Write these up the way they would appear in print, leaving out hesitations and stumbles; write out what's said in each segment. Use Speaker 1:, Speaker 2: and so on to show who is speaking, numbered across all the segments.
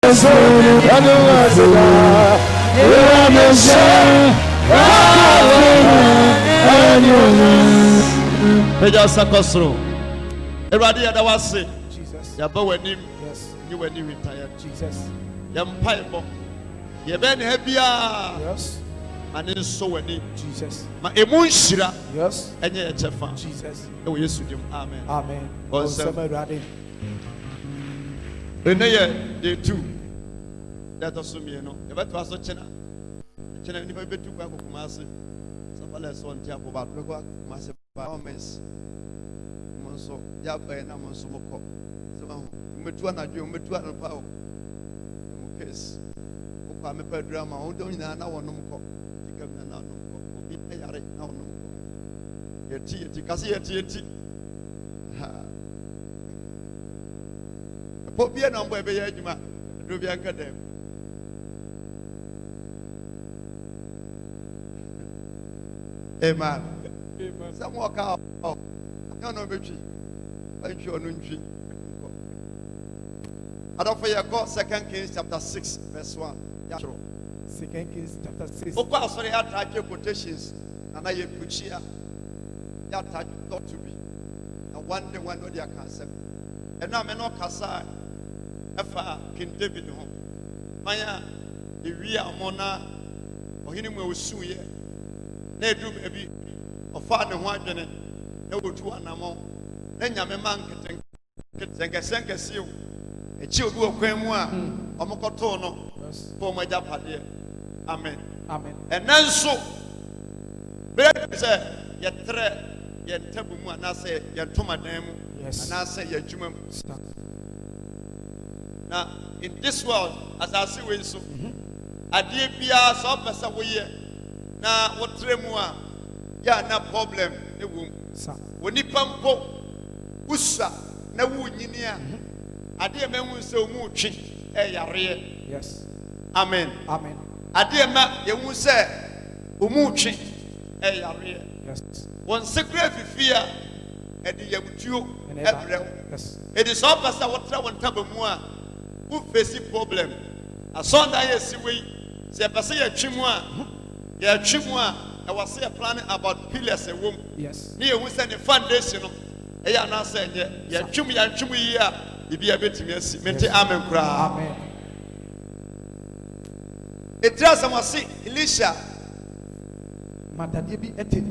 Speaker 1: Everybody that was sick. Jesus. Ya bawa nim. Yes. You were retired. Jesus. Ya mpaibo. Ya ben hebia. Yes. And so wani. Jesus. Ma emunshira. Yes. Enye ya chefa. Jesus. Ewe Yesu dim. Amen. Amen. Osema rade. Eneye day 2. That also me no. Ya beto aso chena. Chena ni betu kwa Kumasi. Safala so ntia ko ba kwa Kumasi ba mess. So ya ba na mo so moko so metu anadwe metu anpa o mo case o kwa me pa drama o do nyina na wonom ko tika na na wonom ko obi ayare na wonom ko yeti kasi yeti ha po bia na mbo ebe ya adwuma do bia nka dem amen samo ka no betwi antwi ono ntwi adofo ye go 2 Kings chapter 6 verse 1 ya tro 2 Kings chapter 6 okwa asori ya traje quotations na ye puchia ya traje not to be na one day no dia concept eno ame no kasa efa King David ho manya ewi amona ohini mu osuye na edu ebi ofa ne ho adwene na wotu anamo na nyame man ketenkese echi obi okwan mu a omokoto no for maja pade amen amen enanso be se yetre yentabu mu anase yentomadan mu anase yadwuma mu na in this world as I see we so ade bia so pesa wo ye na wotre mu a ya na problem ne wo woni pampo usa na wo nyini a ade ma hu se omu twi yare yes amen amen ade ma ye hu se omu twi yare yes won secret fifia e de yabutuo ebre yes e de so pasa wotra won tabamu a wo face problem asonda ye siwe se pasa ye twimu a ye twimu a I was say planning about pillars a womb. Yes. Near we send a foundation. I now say, yeah, chummy and chummy here. If you are bit me, mente amen cry. Amen. It does I must see Elisha. Matadibi etin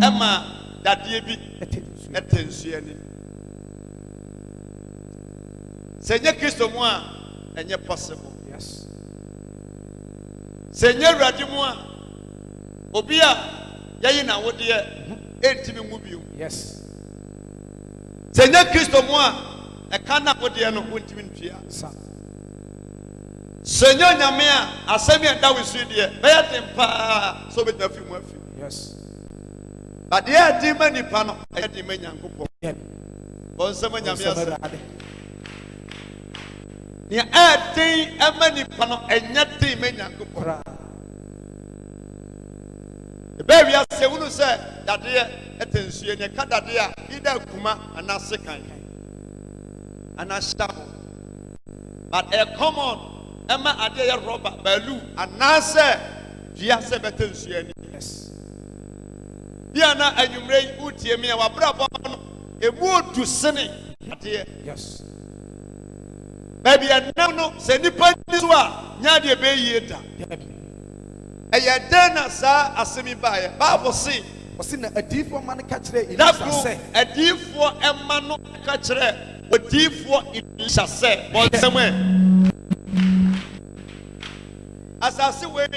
Speaker 1: Emma that debi etin sueni. Seigneur Christo moi and yet possible. Yes. Seigneur Radimua. Obia yayi na wode entimi mu biu yes Seigneur Christo mo a e kana wode no wontimi ntua sa Seigneur nyame a asemi enda wisu de be ya tempa so be tafi mu afi yes but there di mani pa no e di manyankopo bon sama nyame asa ni a den amani pa no enya den manyankopo baby I say unu say that there etensue ne kada there ida kuma anasekan anashabo but a common emma ade rubber balu anase dia se betensue ni yes dia na anwumrei utie me wa brabo no emu odu sene ade yes baby no se nipa ni so a nya de be yie da aya dana sa asemi bae Bible say na adifo man ka kire Elisha say adifo emma no ka kire odifo Elisha say bon semwe asase we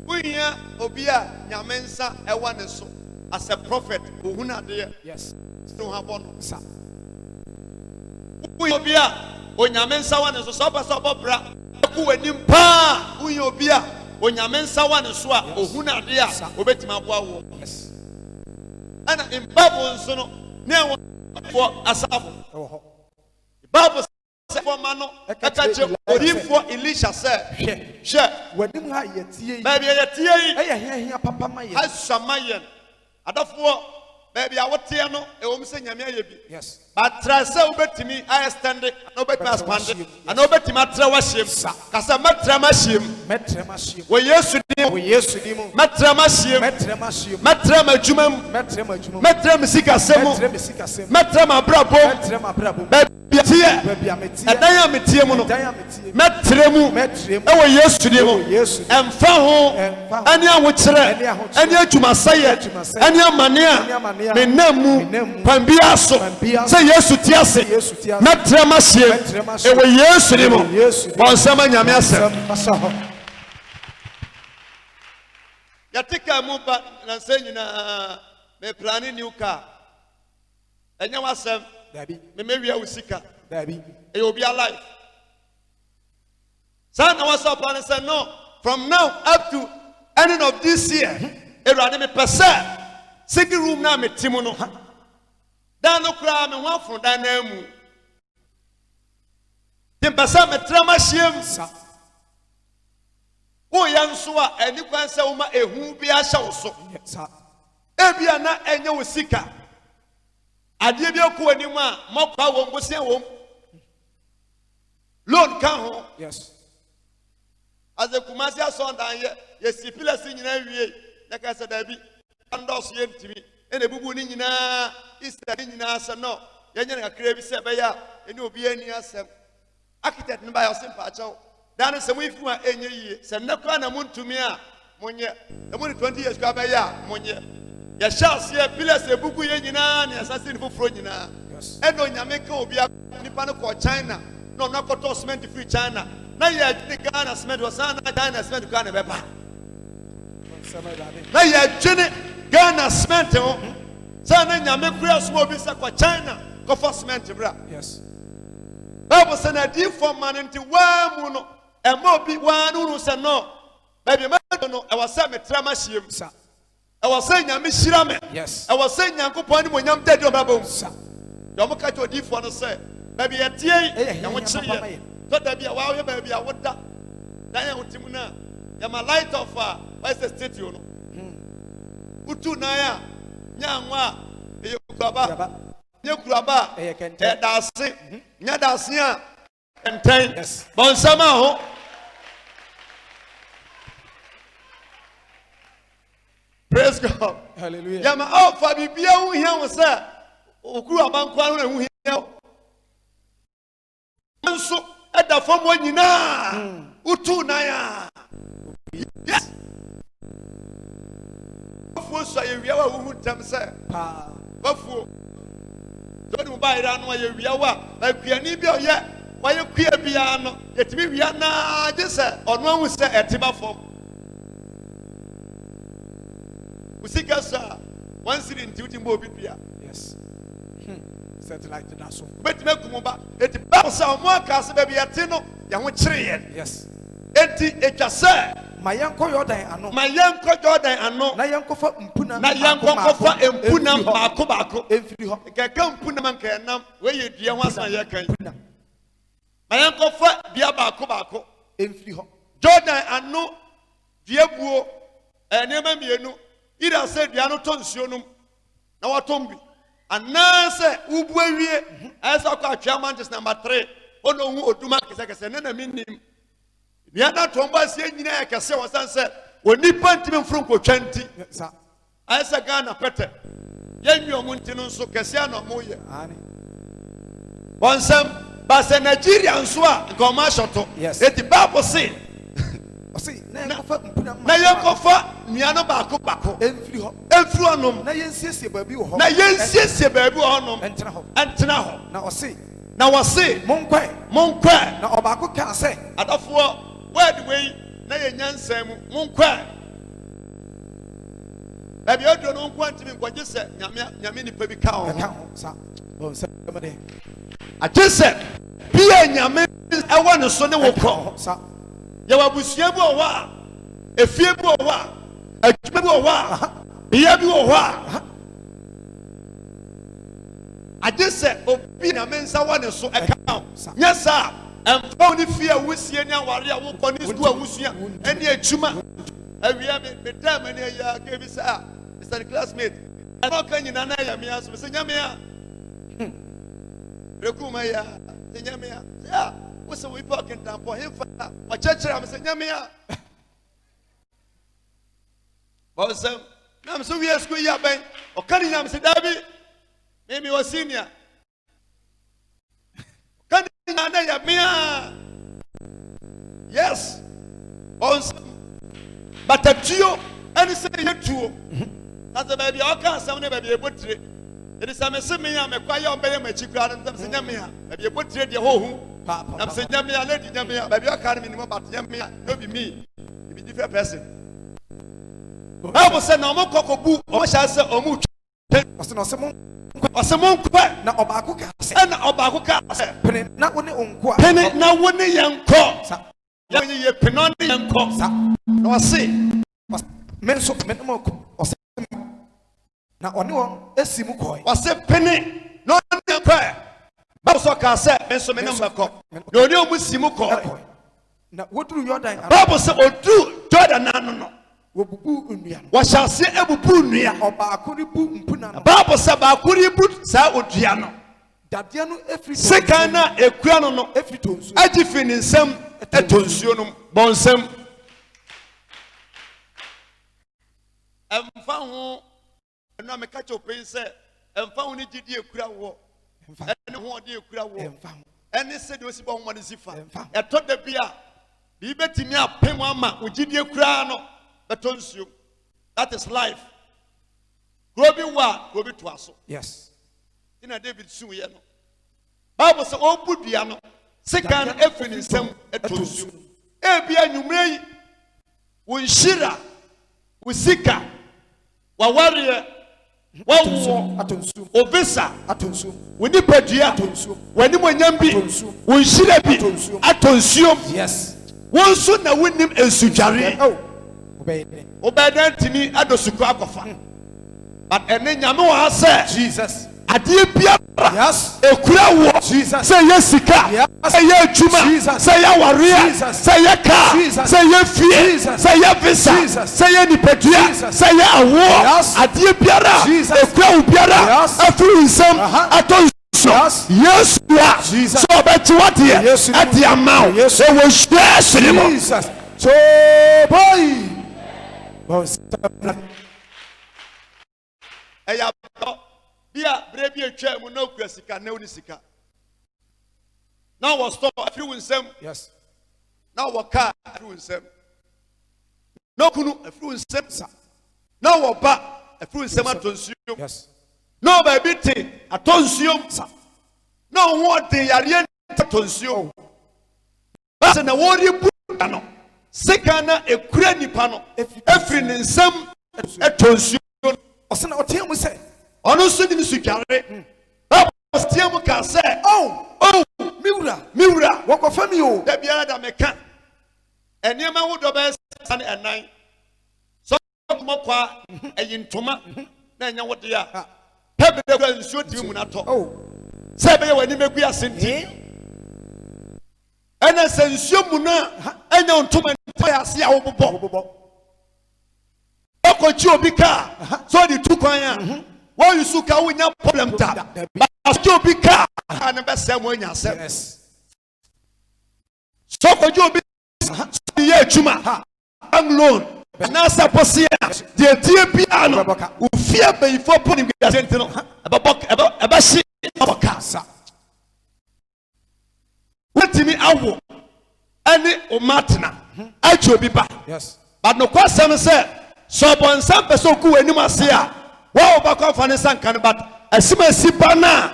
Speaker 1: buya obi a nyamensa ewa ne so as a prophet ohunade yes no habon sa buya obi a onyamensa wa ne so pasa obobra ku wanim pa buya obi a onyamensa wa ne so a ohunade a obetima aboa wo yes ana in Bible so no ne for asafo Bible say for mano ekache odifo Elisha say she wadim ha yetie yi baby yetie yi eye hia papa maye asamayen adafo baby, I would tell no, a woman saying,
Speaker 2: Yes.
Speaker 1: but try so bet me, I stand it, no bet my spand, and no bet my trawashim, Casamatra
Speaker 2: Metremashim.
Speaker 1: we used to do,
Speaker 2: We used to do
Speaker 1: Matramashim,
Speaker 2: Metremashim.
Speaker 1: Matramajumam,
Speaker 2: Metremajum.
Speaker 1: Matramsika Semo,
Speaker 2: Metremisicasim.
Speaker 1: Matrama Brabo,
Speaker 2: Metrema Brabo.
Speaker 1: baby,
Speaker 2: Baby
Speaker 1: and I am a Tiamono,
Speaker 2: Diameti.
Speaker 1: Matremu,
Speaker 2: Metrem.
Speaker 1: and we used to do,
Speaker 2: Yes.
Speaker 1: and Faho, and ya would say, and ya to Masaya, and ya mania, Menemu, Pambiaso, say yes to Tiase, Matramashim, and we used to do, while some Yamiasa. Yatika Muba, and saying, me planning new car. And you was
Speaker 2: Baby.
Speaker 1: maybe I will seek her.
Speaker 2: Baby.
Speaker 1: It will be alive. Son, I was up and said, no, from now up to ending of this year, everybody me percent. Second room now, me Timono. Dan no crime and one from Danemu. Then Bassa me trama shame. Oh, young Sua, and you can say, Uma, a who be a show so. Ebiana, and you will seek her. Adibio ko anima mokwa wo ngosia wo loan kan ho
Speaker 2: Yes.
Speaker 1: as a kumasi asondan ye sipila si nyina wie na ka se da bi andos ye ntimi ene bubu ni nyina Easter ni nyina se no ye nyina kakra bi se be ya ene obi ani asem architect ni ba yo simpa achaw dan se mu ifu a enye yie se ne kwa na muntumi a monye e mu ni 20 years kwa be ya monye ya chance ye pillars ebugu ye nyina na assassin foforo nyina eno nyame ka obi nipa no ko China no na koto cement free China na ye Ghana cement was na China cement Ghana be ba na ye twene Ghana cement ho sana nyame kura so obi sa ko China ko for cement bra.
Speaker 2: Yes.
Speaker 1: Bible say na di for man nti wa mu no e ma obi wa no se no baby ma no e was say me trama hiem
Speaker 2: Sir.
Speaker 1: I was saying, I'm Shirame.
Speaker 2: Yes.
Speaker 1: I was saying, Uncle Pony when I'm dead, your babu.
Speaker 2: Sir.
Speaker 1: Yomoka to a deep one, say, maybe a tea, and what she thought there be a wow, baby, I would that. Diana Timuna, you're my light of where's the state, you know? Utu Naya, Nyangwa, Yukaba, Yukraba, Edasi, Nyadasia, and 10.
Speaker 2: Yes.
Speaker 1: Bonsama. Praise God.
Speaker 2: Hallelujah.
Speaker 1: Yama oh for bibia hu hia wo say okuru abankwa no hu hia nso eda fam nyina utu na ya yes bafu so ye wia wa hu tam say
Speaker 2: Pa.
Speaker 1: bafu so ni ba ira no ye wia wa ba kuani bi oye wa ye kua bia no yetimi wia na je say ono hu say etiba fam Usikasa, one city in Tutimbo Bibia.
Speaker 2: Yes. Set like the Nassau.
Speaker 1: But Mekumba, it bounce out more cast baby atino, young tree.
Speaker 2: Yes.
Speaker 1: Eti Echase,
Speaker 2: My uncle Jordan, I know.
Speaker 1: my young Jordan, I know.
Speaker 2: Na yanko for Mpuna.
Speaker 1: Na young Kofa and Punam Makobako.
Speaker 2: Every hop.
Speaker 1: Kakam Punaman canam, where you dear once my yakan. My uncle for Diaba Kobako.
Speaker 2: Every hop.
Speaker 1: Jordan, I know. Diabuo, and Yamamiano. Ida said, Diano Tonsionum. Now what Tombi. And now say, Ubwe, as I call Chairman is number 3. Oh no, who do make a second, and I mean him. The other Tomba saying, I can say what I said. When you point him from Cochanti, as a Ghana Peter. Yen your Muntinun so Cassiano Moya. One some, but a Nigerian swap, commercial to.
Speaker 2: Yes.
Speaker 1: Let the Bible say.
Speaker 2: See, now for Mpuna.
Speaker 1: Na Yakofa, Miano Bako Bako.
Speaker 2: Every hop.
Speaker 1: Everyone.
Speaker 2: Na yensi baby ho.
Speaker 1: Na yensi baby honum.
Speaker 2: Entra ho.
Speaker 1: Entra ho.
Speaker 2: Na osi.
Speaker 1: Na wase. Monkwe.
Speaker 2: Na obako ka say.
Speaker 1: Adafo, where the way na yenyansem monkwe. Baby odo no nkwanti mi kwaje se nyame ni pa bi ka ho.
Speaker 2: Ka ho sa. Bon se me
Speaker 1: Aje se bia nyame ewo ne so ne wo kro.
Speaker 2: Sa.
Speaker 1: Ye wabusia bu owo a, efie bu owo a, adwuma bu owo a, bia bi owo a. Aje se obi na mensa wo ne so eka ho. Nya sa emfa oni fie a wosie ni aware a wo kọ ni school a wosua eni adwuma. Awia me dam ni ya ke bi sa Mr. Classmate I don't can you nana yamia, so say yamia. Recumaya, say yamia. Yeah, what's a we pocket down for him? My church, I'm saying yamia. Was I'm so we are school yapping, or cutting them, say Dabby. Maybe was senior. Cutting nana yamia. Yes. But a Geo, and say you too. As a baby, I can't sound a baby a butcher. It is a semi, I'm a quiet baby, my chick, and some Sinyamia. Maybe a butcher, the whole. I'm saying Yamia, lady Yamia, baby, I can't minimum about Yamia, don't be me. You be different person. I was a normal cockaboo, or shall say, or moot. Was a monk, now Obakuka, and Obakuka, penny, not one uncle, penny, now one young cock. Young ye penony and cock. No, see. Men so menmok or now on one a simukoi was a penny no cry Basoka said and so many cock no new simukoi now what do your dying Bible said or do Jordan no what shall say Ebupunia or Bakuri Puna Bible said Bakuri Put Sa Odiano Dadiano every secana a crano every tone I define in some a tonsionum bonsem. I'm found and I'm a catch of pain, sir, and found it did a crowd war, and one dear crowd war, and they said, was about one is if I thought the beer, be betting me up, pay mamma, we did your crown, but don't you. That is life. Groby wa, groby twasso. Yes. In a David Suyano. Bible said, oh, put piano, second effort in some at Tonsu. Ebia, you may, when Shira, with Sika. Wa warrior wa atonsu obesa atonsu woni padua atonsu woni monyambi won hira bi atonsu yes won so na wonim ensudware obeda ntimi adosuko akofa but ene nyame wa say Jesus adie bia yes ekura wo Jesus say yesika say ye adwuma say ye warrior say ye car say ye fie say ye visa say ye nipadua say ye awo adie biara ekura wo biara afuru nsam atonso yes so bet what here at the amount so we share Jesus so boy eya bia brebi etwa mu na okura sika na oni sika now was stop afri winsem yes now was car afri winsem no kunu afri winsem now was ba afri winsem atonsuo yes no baby te atonsuo no what de yare atonsuo ba na wori bu no sika na ekura nipa no afri nsem atonsuo osena otem say ono so ni sukare ba postia mu ka say oh miura wako fami o da biara da meka enema wo do be san enan so kuma kwa eyintoma na enya wo de a pebe de kwa nsuo di mu na to say be wani megu asenti ena se nsuo mu na enya ntoma to ya se a wo bobo okochi obi ka so di tu kwan a why you suka we nya problem ta but obi ka na be say mo nya say so okochi obi ye adwuma am loan na sa posia de tie bia no ufia beyifo poni gya senti no eba shi aboka sa wetimi awo ani o matna ajo obi ba yes but no kwasem say so bon sam person ku anim ase a wa obakwa fa ne sankan but asima sipa na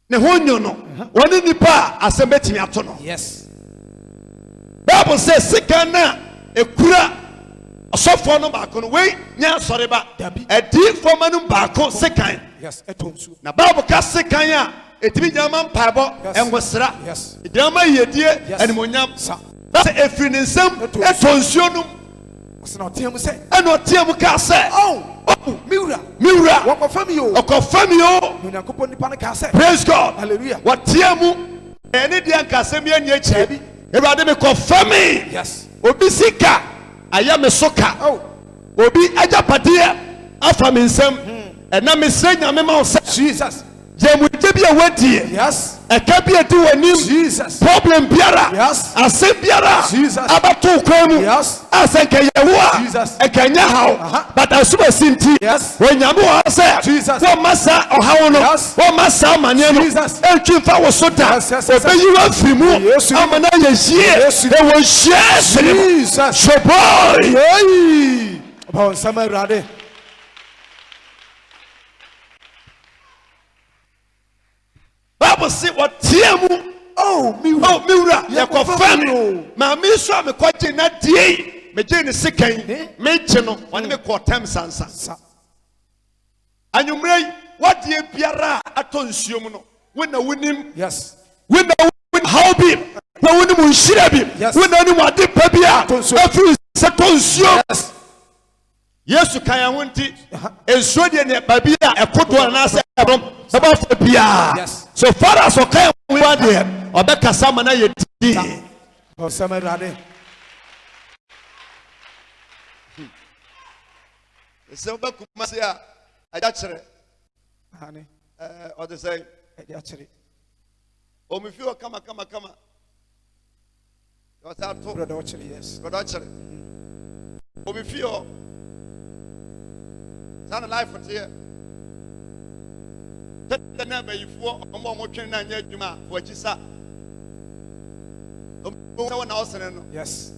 Speaker 1: ne honyo no woni nipa asem betimi ato no yes Bible says sikana ekura asofo no ba kono we nya sore ba edi foma no ba ko sikan yes etonsu na Bible ka sikan a etimi nyama mpabo engosra yes edama yedie animonyam ba se efri ne nsam etonsu no osena otiam se eno otiam ka se miura wakofamio nyankopon nipa ne ka se praise God hallelujah watiamu ene dia nka se mi ani echi Everybody me confirm me. Yes. Obi sika aya me soka. Obi ajapadia afa me nsam ɛna mesrɛ nyame ma wo sɛ
Speaker 2: Jesus.
Speaker 1: yɛmugye bi a wadie
Speaker 2: Yes.
Speaker 1: ɛka bi adi w'anim
Speaker 2: Jesus.
Speaker 1: problem biara
Speaker 2: Yes.
Speaker 1: asɛm biara
Speaker 2: Jesus.
Speaker 1: abato kwan mu
Speaker 2: Yes.
Speaker 1: asɛ nka yɛwo a
Speaker 2: Jesus.
Speaker 1: ɛka nyɛ haw but asomasi nti
Speaker 2: Yes.
Speaker 1: onyame wɔ hɔ sɛ
Speaker 2: Jesus.
Speaker 1: wɔmma saa ɔhaw no
Speaker 2: Yes.
Speaker 1: wɔmma saa amanneɛ no
Speaker 2: Jesus.
Speaker 1: ɛntwi mfa wo so da
Speaker 2: Yes, yes, yes, yes.
Speaker 1: ɔbɛyi wo afiri mu
Speaker 2: Yes, yes.
Speaker 1: ama no ayɛ hyie
Speaker 2: Yes.
Speaker 1: ɛwɔ hyia sene mu
Speaker 2: Jesus.
Speaker 1: hyɛbɔi
Speaker 2: Hey. About summer ready.
Speaker 1: bible se wɔteɛ mu
Speaker 2: Oh, me.
Speaker 1: mewura
Speaker 2: Yɛkɔfa
Speaker 1: yɛkɔfa
Speaker 2: me
Speaker 1: me
Speaker 2: o.
Speaker 1: maame so a mekɔgye na die megye ne
Speaker 2: Eh?
Speaker 1: sekan mekye no ɔne me kɔɔtam sansa
Speaker 2: Sa.
Speaker 1: anwummerɛ yi wadeɛ biara a atɔ nsuo mu no wona wonim
Speaker 2: Yes.
Speaker 1: wona wonim haw bi na wonim nhyira bi
Speaker 2: Yes.
Speaker 1: wona wonim ade pa bi a
Speaker 2: Atɔ nsuo.
Speaker 1: afiri sɛ tɔ nsuo
Speaker 2: Yes.
Speaker 1: yesu kan yɛn ho nti nsuo deɛ ne baabi a ɛkodoɔ anaasɛ ɛrom bɛbɛfa biara
Speaker 2: Yes.
Speaker 1: so far as ɔka yɛn ho adeɛ ɔbɛkasa ma no yɛ di
Speaker 2: About summer ready.
Speaker 1: sɛ wobɛkuma se a agya kyerɛ
Speaker 2: Honey.
Speaker 1: ɔde sɛ
Speaker 2: Actually,
Speaker 1: ɔmefi hɔ kama ɔsɛ ato
Speaker 2: brother, actually, yes.
Speaker 1: brɔdɔ kyerɛ ɔmefi hɔ saa na life teɛ tɛtɛ ne abayifoɔ ɔma ɔmotwene no anyɛ adwuma a fo akyi sa ɔmsɛ wɔ na ɔsene no
Speaker 2: Yes.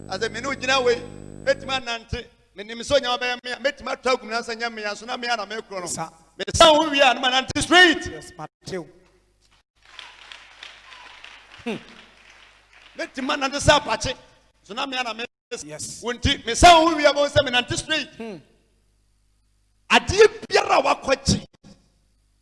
Speaker 1: asɛ mene wogyina wei mɛtumi anante menim sɛ onyama bɛyɛ me a mɛtumi atɔ agu na sɛ nyɛ mmea so na mmea na mɛkorɔ no
Speaker 2: Sa.
Speaker 1: mesa wo wie a no manante straight
Speaker 2: Yes. Matthew.
Speaker 1: mɛtumi anante sɛ apakye so na mmea na mɛ
Speaker 2: Yes.
Speaker 1: wo nti mesa wo wie a bɛhu sɛ menante straight adeɛ biara a wakɔgye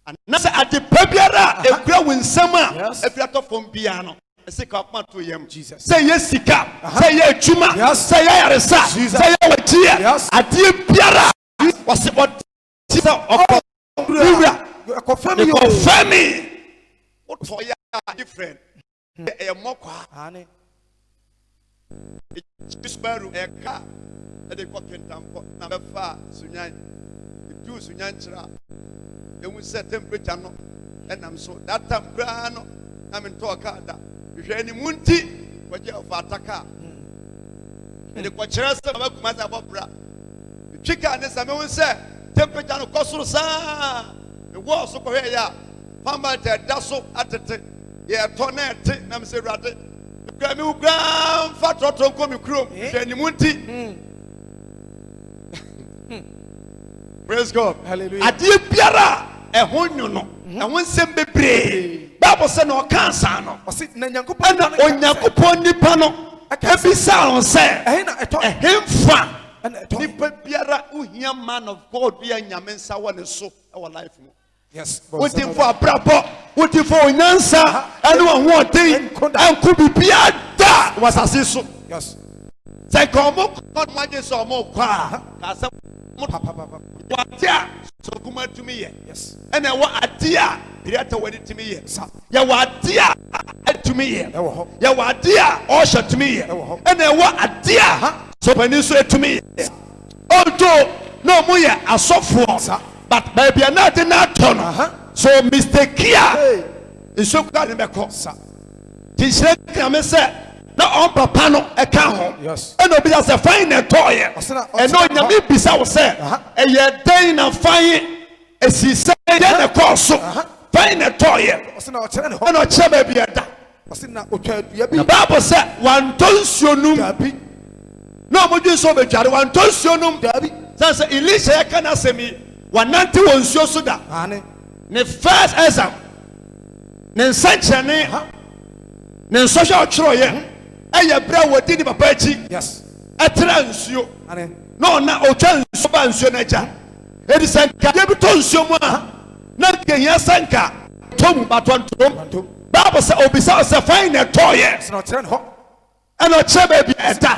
Speaker 1: anasɛ ade pa biara a ɛkura wo nsɛm a
Speaker 2: Yes.
Speaker 1: afiri atɔ fam biara no ɛsɛ ka wakoma to yam
Speaker 2: Jesus.
Speaker 1: sɛ ɛyɛ sika sɛ ɛyɛ adwuma
Speaker 2: Yes.
Speaker 1: sɛ ɛyɛ yaresa
Speaker 2: Jesus.
Speaker 1: sɛ ɛyɛ wɔgyeɛ
Speaker 2: Yes.
Speaker 1: adeɛ biara a wɔse ɔte sɛ ɔkɔ wura
Speaker 2: Confirm you.
Speaker 1: ɛkɔfa me wotɔ yɛ a different ɛyɛ mmɔkwaa
Speaker 2: Honey.
Speaker 1: subaru ɛka ɛde kɔ kentampɔ na bɛfa sunyan ɛduu sunyan kyerɛ a ɛhu sɛ temperature no ɛnam so that time koraa no na mentɔɔ kaa da hwehwɛ animu nti wɔgye ɔfa ataka a ɛde kɔkyerɛ sɛ babakuma sɛ abɔbra metwi kaa ne sɛ mehu sɛ temperature no kɔ soro saa mewɔɔ so kɔhwɛeɛ a famata ɛda so atete yɛɛtɔ na ɛte na mesɛ awurade kura mi kura mfa tɔtɔ nkɔ mi kurom hwɛ animu nti praise God
Speaker 2: Hallelujah.
Speaker 1: adeɛ biara a ɛho nwo no ɛho nsɛm bebree bible sɛ na ɔka nsa no
Speaker 2: I said, Nanyanko.
Speaker 1: ɛna onyankopɔn nipa no ebisa no sɛ
Speaker 2: Eh, na eto.
Speaker 1: ɛhemfa
Speaker 2: And eto.
Speaker 1: nipa biara wohia man of God bi a nyame nsa wɔ ne so ɛwɔ life mu
Speaker 2: Yes.
Speaker 1: wotimfo abrabɔ wotimfo onyansa ɛne ɔhoɔden ɛnko biribiara da wɔ asase so
Speaker 2: Yes.
Speaker 1: sɛ nka ɔmo kɔ no magye sɛ ɔmo kɔ a ka sɛ
Speaker 2: Papa.
Speaker 1: wate a sɔkuma tumi yɛ
Speaker 2: Yes.
Speaker 1: ɛna ɛwɔ ade a pirata wɔde tumi yɛ
Speaker 2: Sa.
Speaker 1: yɛwɔ ade a atumi yɛ
Speaker 2: Ɛwɔ hɔ.
Speaker 1: yɛwɔ ade a ɔhyɛ tumi yɛ
Speaker 2: Ɛwɔ hɔ.
Speaker 1: ɛna ɛwɔ ade a sɔpani nso atumi yɛ ɔnto na ɔmo yɛ asɔfoɔ
Speaker 2: Sa.
Speaker 1: but baabi a na ade na atɔ no so mistake a
Speaker 2: Hey.
Speaker 1: nsuo kura ne bɛkɔ
Speaker 2: Sa.
Speaker 1: ti nhyira nyame sɛ na ɔn papa no ɛka ho
Speaker 2: Yes.
Speaker 1: ɛna obi sɛ fan na ɛtɔɔyɛ
Speaker 2: Ɔsena-
Speaker 1: ɛna
Speaker 2: ɔsena-
Speaker 1: onyame bisa wo sɛ ɛyɛ dɛn na fan esi sɛ yɛ na ɛkɔɔ so fan na ɛtɔɔyɛ
Speaker 2: I said, now tell me.
Speaker 1: ɛna ɔkyerɛ baabi ɛda
Speaker 2: I said, now okay. You
Speaker 1: na
Speaker 2: be.
Speaker 1: baabu sɛ wantɔ nsuo num
Speaker 2: Dabi.
Speaker 1: na ɔmo dwi nso bɛdware wantɔ nsuo num
Speaker 2: Dabi.
Speaker 1: sɛ sɛ elisha yɛka n'asɛm yi wanante wɔ nsuo so da
Speaker 2: Honey.
Speaker 1: ne first exam ne nsɛnkyerɛnne ne nsɔhwɛ a ɔtwerɛeɛ ɛyɛ berɛ a wɔdi ne papa akyi
Speaker 2: Yes.
Speaker 1: ɛtena nsuo
Speaker 2: Honey.
Speaker 1: na ɔna ɔtwa nsuo ba nsuo no agya ɛdi sɛ nka deɛ bi tɔ nsuo mu a na nkehia sɛ nka tom batɔntom
Speaker 2: Bantum.
Speaker 1: bible sɛ obisa wo sɛ fan na ɛtɔɔyɛ
Speaker 2: I said, now tell me.
Speaker 1: ɛna ɔkyerɛ baabi ɛda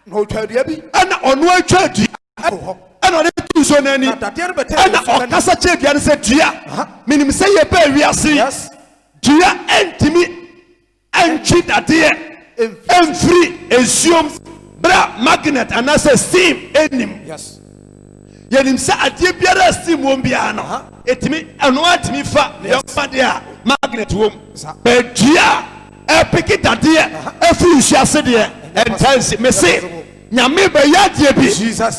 Speaker 2: No child. You be.
Speaker 1: ɛna ɔno atwa adua
Speaker 2: Oh.
Speaker 1: ɛna ɔde to nsuo no ani
Speaker 2: Na dadeɛ no bɛtɛ
Speaker 1: ɛna
Speaker 2: nsuo no ani.
Speaker 1: ɔkasa kyerɛ dua no sɛ dua menim sɛ yɛbɛɛ wiase
Speaker 2: Yes.
Speaker 1: dua ɛntimi ɛntwi dadeɛ ɛmfiri nsuom berɛ a magnet anaasɛ steam ɛnim
Speaker 2: Yes.
Speaker 1: Yenimsa adie biara steam won bia no. Etimi eno atimi fa ne yomade a magnet wom. Bedua epiki dade efi hwiase de entansi mese nyame be yadie bi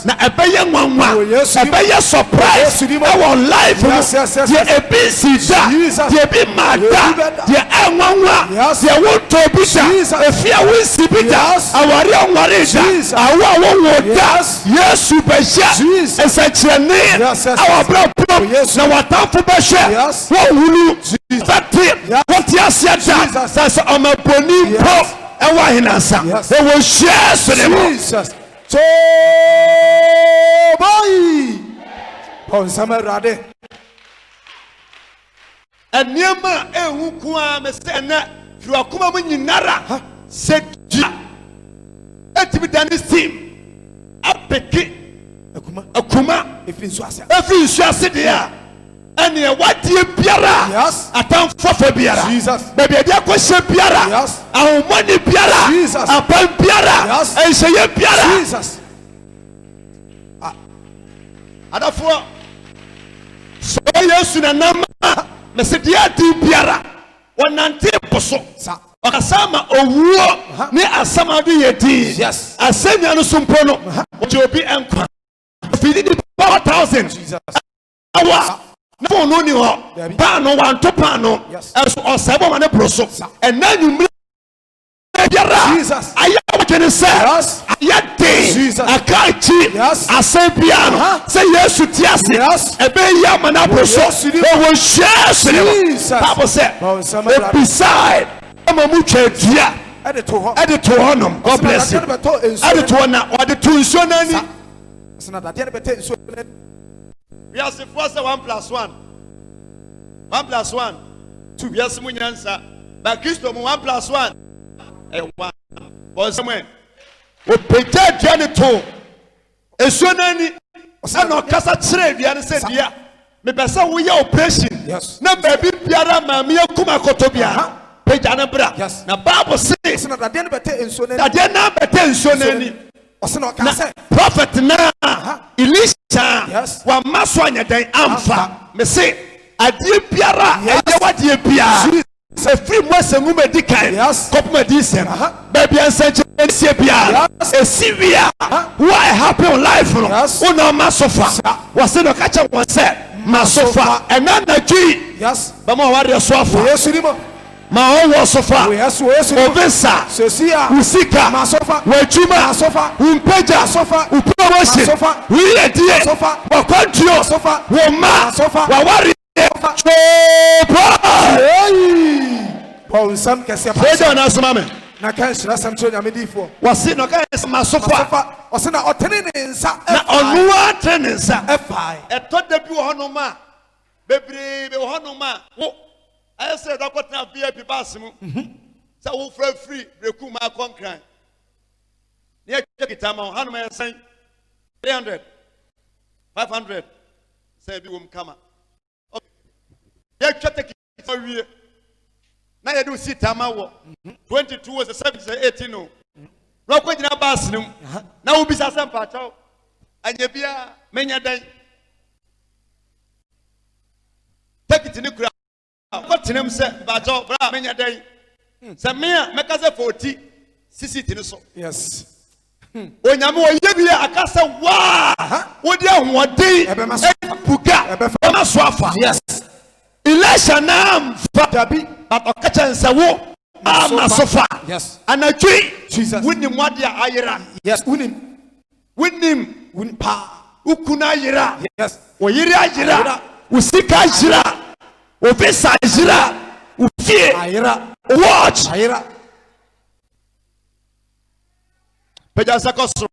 Speaker 1: na ebeye nwanwa ebeye surprise our life the ebisi the ebi mada the enwanwa the woto bi da efia winsi bi da awari onware da awo woda yesu be sha esachene our bro na watamfo be hwe wo hulu fati what yasia da sasa omaboni po ewa hinansa they will share Jesus.
Speaker 2: So boy on summer rade
Speaker 1: eniema ehu kwa me se na fi akoma mu nyinara se etimi dani steam apeke akuma efi nsu ase de a ene wadie biara atamfo fa biara baby ade akose biara ahomoni biara apan biara enhye biara adafo so yesu na nama me se dia di biara wonante poso okasama owuo ne asama de yedi asenya no sompo no oje obi enkwa fili di 1000 awa no no ni ho pano wanto pano eso osebo mane proso ena nyumre biara aya wokene se aya de akachi asebiano se yesu tiase ebe ya mana proso e wo share Bible say beside amamu twa edito honom God bless you edito na odito nso nani
Speaker 2: sana da tiare bete nso
Speaker 1: we are the first 1 + 1 1 + 1 2 we are simunyansa ba Kristo mu 1 + 1 1 bon somewhere o peja diane to esuo nani ana okasa kire diane se dia me pesa wo ye operation na baby biara ma me akuma kotobia peja na bra na Bible say
Speaker 2: sana da diane bete nso nani
Speaker 1: da diane na bete nso nani
Speaker 2: osana okasa
Speaker 1: prophet na Elisha wa maso anyadan amfa me say adie biara eye wadie biara se free mo asemu medical cop medicine baby ansanche sie biara esivia why happy on life no una masofa wase no kacha wose masofa enana twi ba mo ware sofa
Speaker 2: yesu ni mo
Speaker 1: ma owo sofa ovesa usika
Speaker 2: masofa
Speaker 1: wachuma
Speaker 2: masofa
Speaker 1: umpeja
Speaker 2: sofa
Speaker 1: upromotion
Speaker 2: masofa
Speaker 1: wiedie
Speaker 2: sofa
Speaker 1: wakontio
Speaker 2: sofa
Speaker 1: woma wawari
Speaker 2: Paul Sam kese pa
Speaker 1: peja na asoma me
Speaker 2: na kan shira sam tro nyame difo
Speaker 1: wase no kan masofa
Speaker 2: osena otene ne nsa
Speaker 1: na onua tene nsa
Speaker 2: efai
Speaker 1: etoda bi wo honoma bebre be wo honoma wo ayese da kotna VIP bus mu sa wo fra free breku ma konkran ne ya kitama hanoma yensan 300 500 say bi wo mkama ya twete kitama wie na ya do sitama wo 22 was 18 no ro ko gina bus nim na wo bisa sampa chaw anya bia menya dan take it ni kura what him say bajo bra menya dan say me meka say 40 60 ni so
Speaker 2: yes
Speaker 1: onyame oye bia akasa wa wo dia hoden buga ma so afa
Speaker 2: yes
Speaker 1: Elisha nam fadabi but okacha nsa wo ma sofa
Speaker 2: yes
Speaker 1: anatwi
Speaker 2: Jesus
Speaker 1: wunim wade ayira
Speaker 2: yes wunim pa
Speaker 1: ukuna ayira
Speaker 2: yes
Speaker 1: oyiri ayira usika ayira ofisa ayira ufie
Speaker 2: ayira
Speaker 1: watch
Speaker 2: ayira
Speaker 1: peja sakosro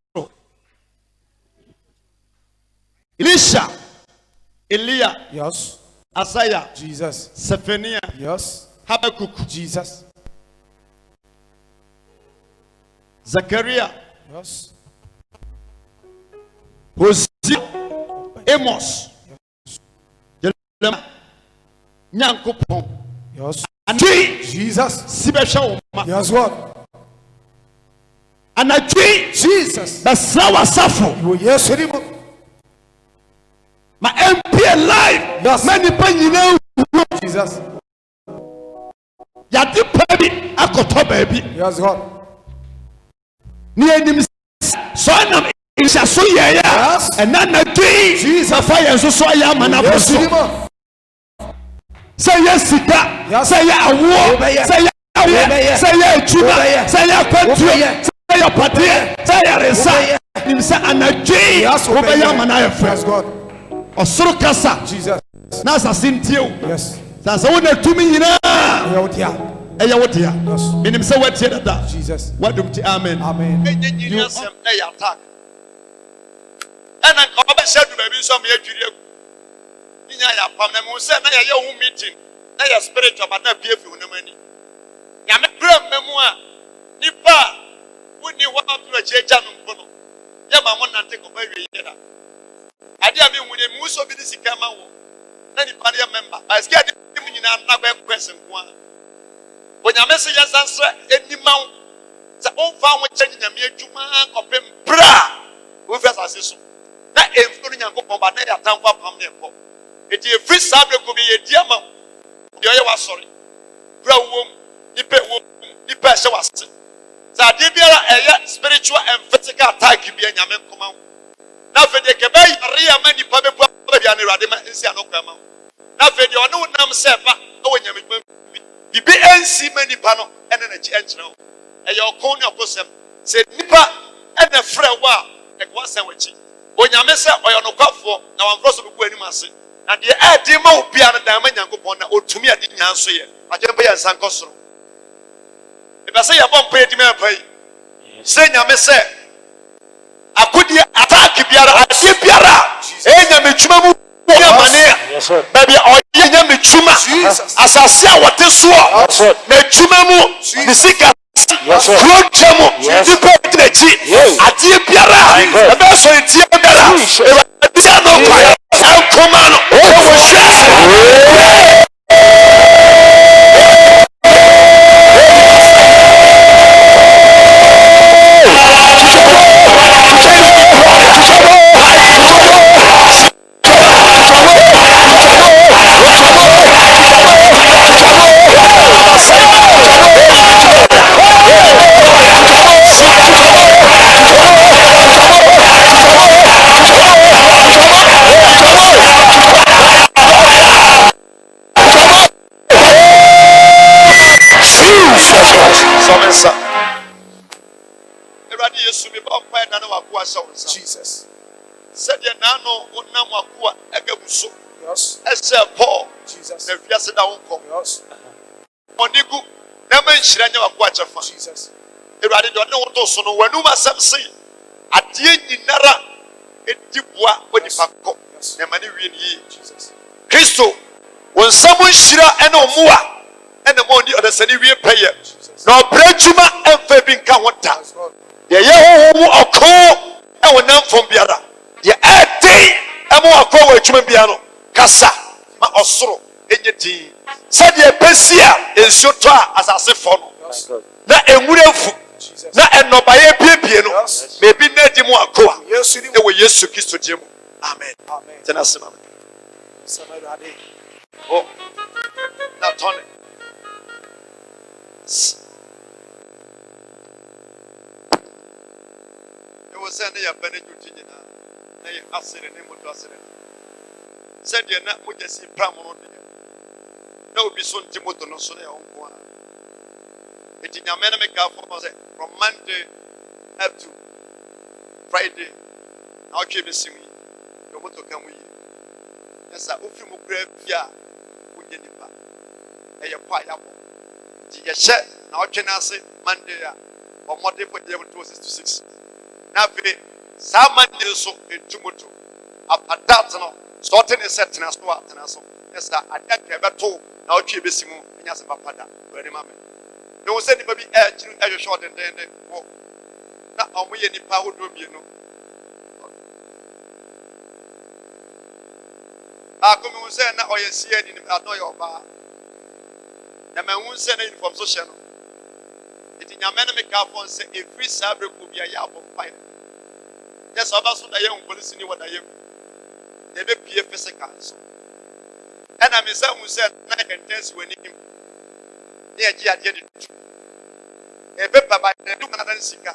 Speaker 1: Elisha Elia
Speaker 2: yes
Speaker 1: Isaiah
Speaker 2: Jesus
Speaker 1: Zephaniah
Speaker 2: yes
Speaker 1: Habakkuk
Speaker 2: Jesus
Speaker 1: Zechariah
Speaker 2: yes
Speaker 1: Hosea Amos Jeremiah Nyankopon
Speaker 2: yes
Speaker 1: Anatwi
Speaker 2: Jesus
Speaker 1: sibehwe wo ma
Speaker 2: yes what
Speaker 1: Anatwi
Speaker 2: Jesus
Speaker 1: basra wasafo
Speaker 2: wo yesu ni mo
Speaker 3: My MP alive.
Speaker 2: Yes.
Speaker 3: Many people
Speaker 2: Jesus.
Speaker 3: Yadi baby, akoto baby.
Speaker 2: Yes, God.
Speaker 3: Ni enim so nam insha so ye ya.
Speaker 2: Yes.
Speaker 3: And na dui Jesus fire so ya mana
Speaker 2: Yes,
Speaker 3: so.
Speaker 2: Lord.
Speaker 3: Say yes sika.
Speaker 2: Yes.
Speaker 3: Say ya awo.
Speaker 2: Obey.
Speaker 3: Say ya awo.
Speaker 2: Obey.
Speaker 3: Say ya chuma.
Speaker 2: Obey.
Speaker 3: Say ya kwantu.
Speaker 2: Obey.
Speaker 3: Say ya patie. Say ya resa.
Speaker 2: Obey.
Speaker 3: Nim say anadui.
Speaker 2: Yes,
Speaker 3: obey ya mana ye
Speaker 2: Yes,
Speaker 3: fe.
Speaker 2: God.
Speaker 3: Osoro kasa.
Speaker 2: Jesus.
Speaker 3: Na asasintie.
Speaker 2: Yes.
Speaker 3: Sasa wo na tumi nyina.
Speaker 2: Yotia.
Speaker 3: Eya wotia.
Speaker 2: Yes.
Speaker 3: Minim say watie dada.
Speaker 2: Jesus.
Speaker 3: Wadum ti amen.
Speaker 2: Amen.
Speaker 1: Engineer sem na ya attack. And an obesha do baby so me adwiri agu. Ninya ya pam na me say na ya ye meeting. Na ya spiritual but na pie fi unamani. Ya me pram memu a nipa woni wa to acheja no mpo no. Ya ma mo nante ko ba wie yeda. Ade a me hu de mu so bi sika ma wo. Na nipa de member. As get dem nyina na ba question ko a. Onyame se yasanse enimaw. Sa onfa ho kyɛ nyame adwuma kɔpem bra wo fɛ sase so na emfuru nyankopɔn ba na ya tamfa pam ne kɔ eti efri sabre ko bi ye diama de ɔyɛ wasɔre bra wom nipa wom nipa hyɛ wase sa de biara ɛyɛ spiritual and physical attack bi nyame nkoma na fe de ke bai ria ma nipa bebu ba bia ne rade ma nsi anokwa ma na fe de ɔne wonam sɛ ba ɛwɔ nyame dwuma bibi ensi ma nipa no ɛne na kyi ɛnkyerɛ ɛyɛ ɔkɔn ne ɔkɔsɛm sɛ nipa ɛna frɛ wa ɛkɔ asɛn wɔkyi onyame sɛ ɔyɛ nokwafoɔ na wɔmfrɛ so bɛgu anim ase na deɛ ɛɛde ma wo bia no dan ma nyankopɔn na ɔtumi ade nyinaa nso yɛ akyɛ mpa yɛ nsa nkɔ soro ɛbɛ sɛ yɛbɔ mpa yɛdi ma ɛpa yi sɛ nyame sɛ akodeɛ ataake biara adeɛ biara ɛyɛ nyame twuma mu yɛ amane baabi a ɔyɛ nyame twuma asase a wɔte soɔ na twuma mu ne sika Kujamo, nipa dinechi, adi biara, ebe so iti biara, ebe no kwaya, komano, ewo sha.
Speaker 2: Jesus.
Speaker 1: Said the nano unamwakua egebuso.
Speaker 2: Yes.
Speaker 1: Ese Paul.
Speaker 2: Jesus.
Speaker 1: Na fiase da wonko.
Speaker 2: Yes.
Speaker 1: Onigu na manhyira nya wakua chefa.
Speaker 2: Jesus.
Speaker 1: Ewade de ne woto so no wanu masem se ade nyinara edibua onipa kɔ. Na ma ne wie ne
Speaker 2: Jesus.
Speaker 1: Kristo wonsam nhyira ene omuwa ene mo ndi odasani wie pɛyɛ. Na obradwuma emfa bi nka ho ta. Ye ye ho ɔko wonam fom biara ye ade emo akwa wa adwuma bia no kasa ma osoro enye din said ye besia ensuo to a asase fo no na enwura fu na enobaye piepie no mebi na di mu akwa e wo Yesu Kristo die mu amen amen tena sema
Speaker 2: Samarade.
Speaker 1: oh na tone say na ya bane juti nyina na ya asere ne moto asere said ye na mujasi pram no de na obi so nti moto no so na ya onko a eti nyame na make for say from Monday up to Friday na otwe besim yi yo moto kan mu yi esa ofi mu kura bia wonye nipa e ye kwa ya bo ti ye hye na otwe na ase Monday a omode for dey 266 na fe sa Monday so etumoto after that no sorting is set na so atena so esa adaka beto na otwe besimu nya se papa da wani mame no wo se nipa bi chiru ehwehwe odendende wo na omoye nipa hodo bienu akomi wo se na oyesia ni adoye oba na manwu se na uniform so hye no iti nyame na meka fon se every sabre ko bia ya bo fine yes oba so da ye police ni wada ye ebe pie physical so ena me say mu say na intense wani ne agi ade de tu ebe baba de du na dan sika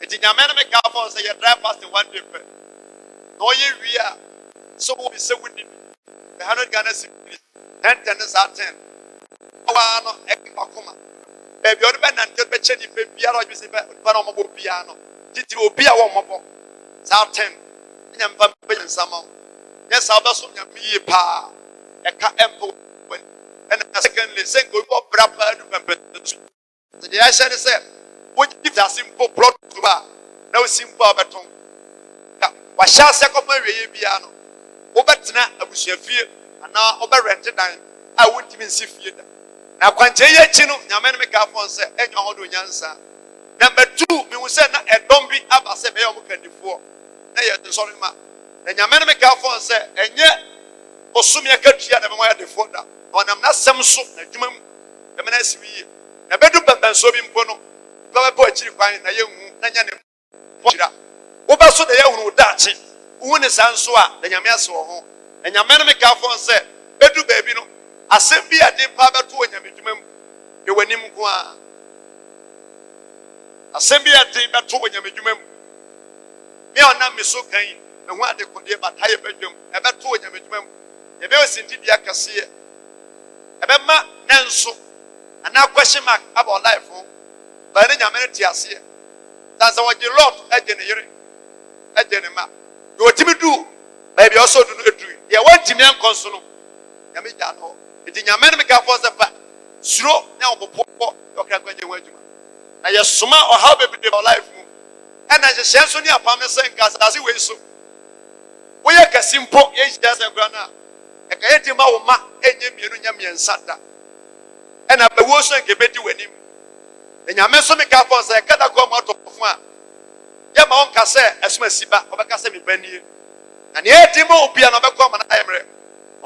Speaker 1: eti nyame na me ka for say you drive past the one day pe no ye wi a so we say we need 100 Ghana cedis 10 is at 10 wa no e akoma e bi o be na nte be che ni pe bia ro se be no mo bia no titi obi a wo mo bo sa 10 nyam ba be nsama yes aba so nyam yi pa e ka empo and secondly say go go brapa du pempe the dey say say wo give that simple product ba na o simple abeton ka wa sha se ko ma wie bia no wo betena abusuafie ana wo be rent dan a wo ntimi nsi fie da na kwanje ye chi no nyame no me ka fon se enyo hodo nyansa number 2 me wo say na edom bi aba se be yo mo kandifo na ye sorry ma na nyame no me ka fon se enye osumi akatua na me mo ya defo da onam na sem so na dwuma mu e me na siwi na bedu banbanso bi mpo no ba ba achiri kwan na ye hu na nya ne chira wo ba so da ye hu da achi wo ne sanso a na nyame ase wo ho na nyame no me ka fon se bedu baabi no asem bi ade pa beto onyame dwuma mu de wanim ko a asem bi ade beto onyame dwuma mu me ona me so kan na hu ade kode bataye badwam e beto onyame dwuma mu ye be osinti dia kase ebe ma nanso ana question mark about life ho ba ne nyame ti ase dan se wo je lot eje ne yire eje ne ma yo timi du ba bi also du no edu ye wantimi ankonso no nyame ja no eti nyame ne ka fo se pa suro na obopo yo kra kwaje wadwuma na ye soma o how be de life mu ena je hyenso ni apam ne se nka sase we so wo ye kasimpo ye hia se kra na e ka yeti ma wo ma enye mienu nya miensa da ena be wo so nke bedi wanim nyame so me ka fo se kada ko ma to fo a ye ma on ka se esuma siba obeka se me banie na ne edi ma obi na obeka ma na ayemre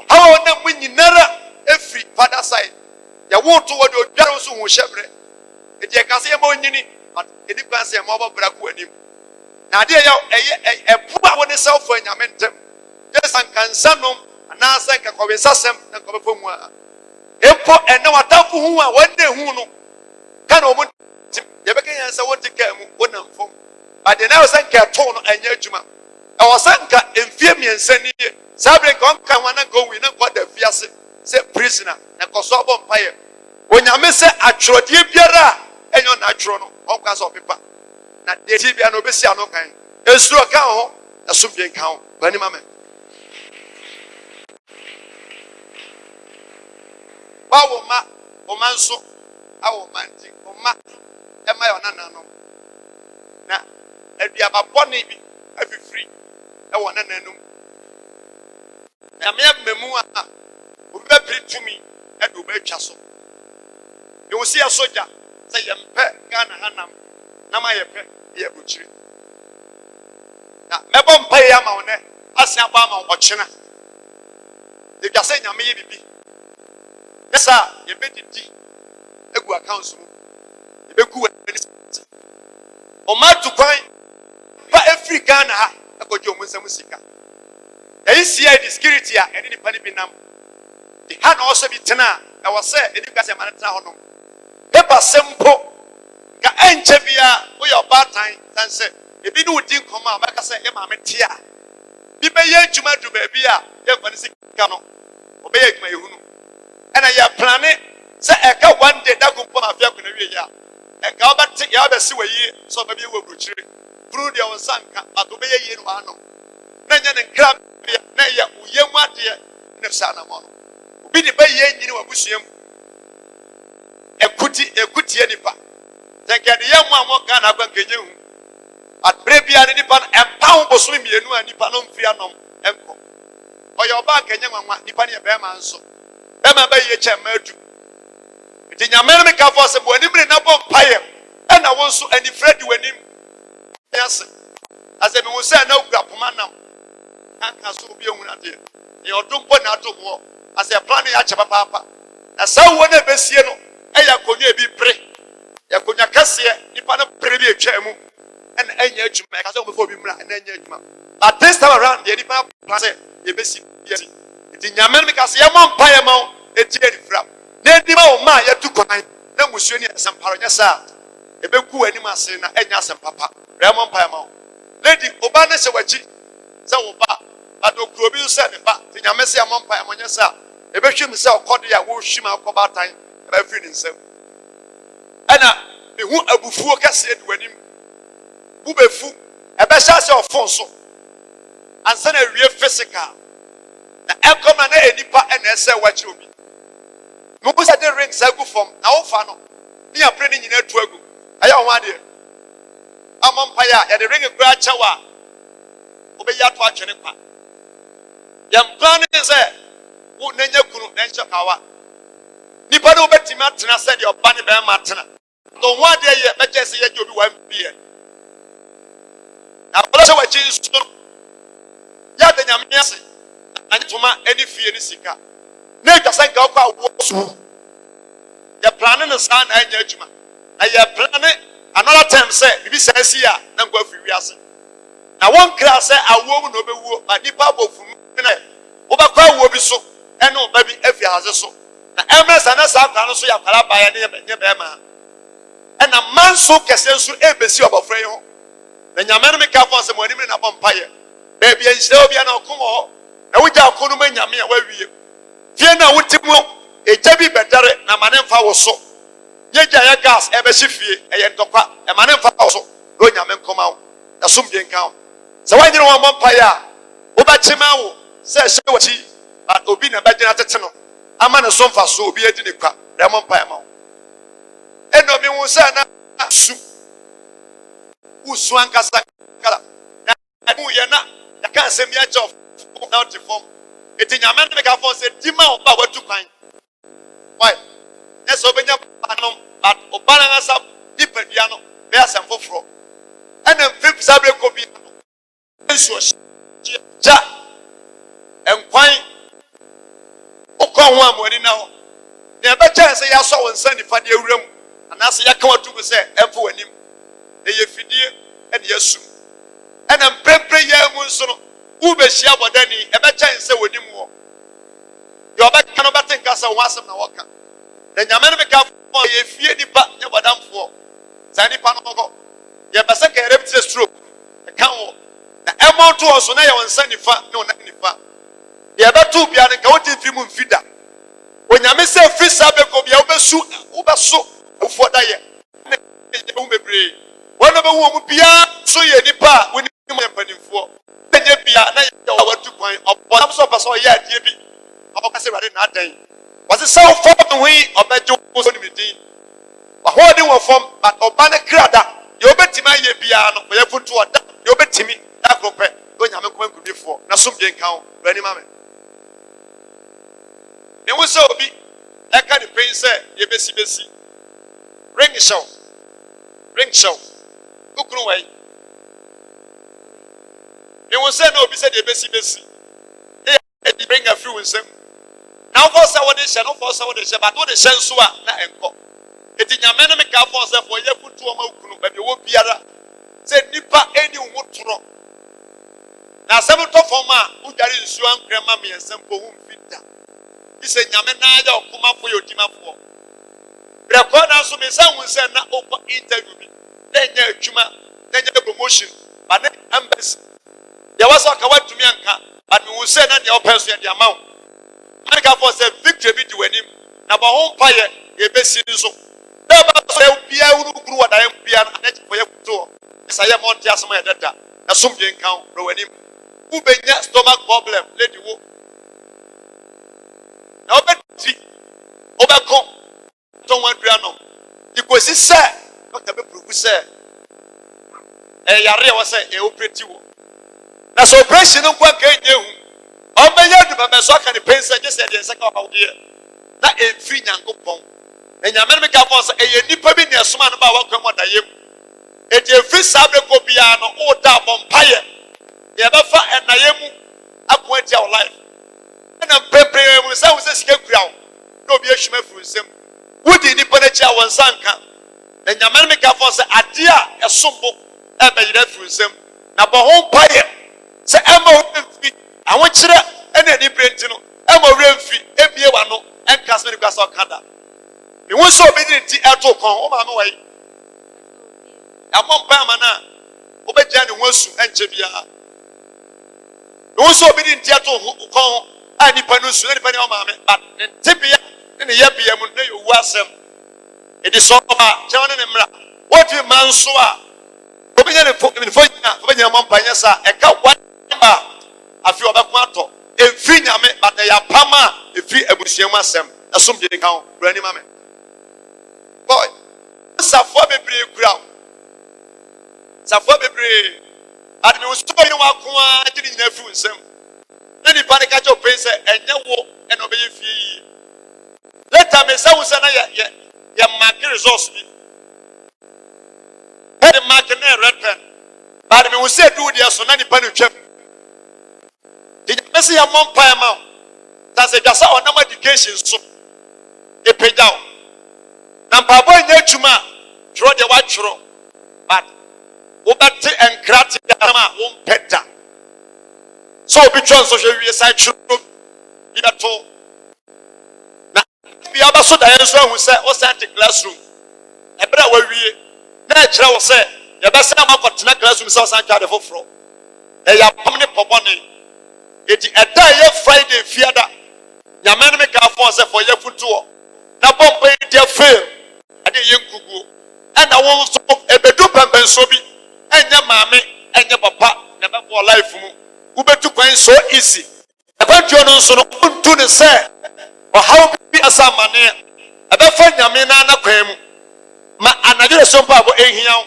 Speaker 1: hawo na munyinara every father side ya wo to wo de odware so hu hyebre edi e ka se ye ma onyini but edi kwa se ma obobra ko wanim na de ye ebu a wo ne self for nyame ntem just an kansanom na say ka ko wisasem na ko befo mu a empo ene watafu hu a wonde hu no ka na omu ye be kan yan say wonte ka mu wonam fom ade na say ka to no anya adwuma e wo say ka emfie miensa ni sabre kon kan wana go wi na ko da fiase say prisoner na ko so bo mpaye onyame say atwrodie biara enyo na atwro no on kwa so pepa na de ti bia no obesi ano kan esuro ka ho asubien kan ho bani mama bawo ma o manso awo manti o ma e ma yo nana no na aduaba boni bi afifiri e wo nana num na me amemu a o be pritumi e do ba twa so e wo si asoja se ye mpe Ghana hanam na ma ye pe ye buchiri na mebo mpa ye ama one ase aba ama ochena e bia se nyame ye bibi esa ye bedidi egu accounts mu ye beku o ma tu kwan pa Africa na ha akojo mu nsam sika e isia di security a eni ni pani binam di ha na also bi tena e wo se eni ka se ma tena ho no paper sempo ka enche bia wo your bad time san se e bi no di nkoma a maka se e ma mete a bi be ye adwuma du ba bia ye fa ni sika no o be ye adwuma ye hunu ena ya plane se eka one day da gumpo ma afia kuna wie ya eka obati ya obesi wayi so ba bi wo buchire through the onsanka atobe ye yi no ano na nya ne nkra na ya uyemu ade ne sana mo no obi de ba ye nyini wa busuam ekuti enipa tenke de yemu amo ga na gba nkenye hu abre bia ne nipa no empa boso mienu a nipa no mfiri anom enko oyo ba nkenye nwanwa nipa ne be ma nso ema ba ye che madu iti nyame me ka fo se bo animre na bo mpaye e na wo nso ani fredi wanim yes ase me wo se na ogapoma nam anka so bi ehun ade e odumpo na adomwo ase plan ya che papa na sa wo na besie no e ya konwa bi pre ya konwa kase nipa na pre bi etwa mu and any judgment, because before we and any judgment. But this time around, the editor said, you basic. It in Yaman because Yaman Payamo, a jelly frap. Nedima, my, you took on. No, Monsieur, some Paranasa. A beku any masina, and Yasan Papa, Ramon Payamo. Lady Obana Sawachi, Sawa, but Okrobi said, but the Yamesi Amon Payamonasa, a beku himself, Cordia, Wushima, Coba time, by feeling so. Anna, the who a bufuka said when him Bubefu, a bashas of Fonso, and send a real physical. The outcome and any part and say what you be. Most of the rings I go from now, Fano. Me are printing in a twego. I don't want it. I'm on fire at the ring of Grand Chawa. Obey your watch and a part. Young planning is there. Who Nanya Kunu and Chakawa. Nipano Betty Martina said your bunny bear Martina. Don't want day yet, but just yet you'll be one beer. Now, what Jesus told Yat and Yamasi. And to my any fear in Sika. Nature sang out you're planning a son and judgment. And you're planning another time, say, if he says here, then go for reason. Now, one class say, I won't know, but the Bible from Obaka will be so, and no baby if he has a so. Now, MS and us have so you have by a near Bema. And a man so Cassensu ABC of a frail. Then your man make up for some women upon fire. Baby, and still be an alcohol. Na wuja kono ma nyame a wawie fie na wotimo e jabi bedare na mane mfa wo so nyeja ya gas e be fie e ye ntokwa e mane mfa wo so do nyame nkoma wo na som de nkan se wanyere wo mompa ya wo ba chima wo se hye wachi obi na bagina tete no ama ne so mfa so obi edi ne kwa de mompa ya ma wo eno mi wo se na su usu ankasa kala na mu ye na ya kan se mi achof out the form. It's in your man make a force a dima about what to find. Why? Yes, Obenya Panum, but Obangas up deep piano, bears and fofro. And then fifth sabre copy. Ja and quine Okon one now. Never chance I saw and send if I dear room, and as I come to say, and for him, a yefidia and yesu. And I'm preparing Yamunson. Ube shia bodani ebe chance we ni mo yo ba kan ba tin kasa wasem na woka na nyame ne beka fo ye fie nipa ye bodamfo sa nipa no go ye bese ka repete stroke e kan wo na amount to so na ye wonsa nifa ne wona nifa ye ba tu bia ne ka woti firi mu mfida onyame se firi sabe ko bia obesu ufo da ye ne ye bebre wona be wo mu bia so ye nipa woni mu empanimfo bia na ya watu kwan obonam so person ya die bi obokase rade na adan was it so form we obejo so ni medin wa hodi wo form but obane krada ye obetima ye bia no ye futu oda ye obetimi da krope do nyame kwan kudifo na som de nkan rani mame me wo so obi e ka ni pen say ye besi ring show ukuru wai. It was said no, be said, besi. They bring a few with them. Now, for someone, they shall not for someone, they shall, but what the Shansua, not enco. It in your men make up for yourself for your foot to a mouth, but you won't be other. Said Nipa any wood throw. Now, some of Tofoma, who carry Swan, Grandma, and some for whom fit down. He said, Yamenada or come up for your team up for. Record us to me, someone said, not open interview. Then you're Chuma, then you're promotion, but then embassy. There was a kawa to me anka, but we will say that the person at the amount. America for say victory be to him. Now, my home fire, a best so. Never say, Pia who grew what I am Pian and for your tour. As I am on Jasmine data, assume you count, ruin him. Who be your stomach problem, let you walk. Now, Betty, overcome. Don't want piano. Because he said, Dr. Bebu said, a Yare was a pretty woman. That's operation on what can you? Oh, my God, but so can the pains I just said the second of year. That a free young coupon. And your American was a nipper in your son about what come on the year. It's a free sabre copiano or down vampire. You ever find a Nayamu appoint your life. And I'm preparing with some escape ground. No be a shame for him. Would the Nippon one sanka? And your American was a dear, a sumbo. ɛbɛyerɛ firi nsɛm na bɔ ho mpaeɛ sɛ ɛma ɔmfi ahokyerɛ ɛna ani bere nti no ɛma ɔwerɛ mfi ebie w'ano ɛnka sɛ ne kura sɛ ɔka da mehu sɛ obi de ne ti ɛto kɔn wo maame wɔ yi ɛmmɔ mpae ama no a wobɛgyina ne ho asu ɛnkyɛ biara mehu sɛ obi de ne ti ɛto kɔn a nipa no su na nipa ne ɔmaame but ne ntebea ne ne yɛbea mu ne yɛ owu asɛm ɛdi sɛ ɔba kyɛn ne ne mmra wɔtumi ma nso a obɛnya ne fo nyina obɛnya mmɔ mpae nyɛ saa ɛka waba afei ɔbɛko atɔ ɛmfiri nyame but ɛyɛ apam a ɛfiri abusua mu asɛm ɛsom gye ka ho bra ni ma me boy safoa bebree kura wo safoa bebree ade me wosɔ ne wako a gye ne nyina firi nsɛm na nipa ne ka kyɛ ɔpɛn sɛ ɛnyɛ wo ɛna ɔbɛyɛ fie yie later me sɛ wo sɛ na yɛ mark results bi the mark in a red pen. But we will say do the so nani panu chef. Did you see a mom pie amount? That's a jasa or number education so a pay down. Nampa boy nyechuma draw the white churo. But obati and krati yama won't peta. So be chance social side churo in a toe. Now be able so the answer who said what's at the classroom. A better way. Nature was said, the best time I got to classroom sauce and carry for fro. A permanent pobony. It is a day Friday, Fiada. Yaman make a force for your foot tour. Now, Bombay, dear fail. I did young cuckoo. And I want to a bedu and sobi. And your mammy and your papa never for life. Who bet to find so easy. I want you on so to the say. Or how be a salmon. I bet find Yamina and a cream. Ma anadwo so mpa bo ehia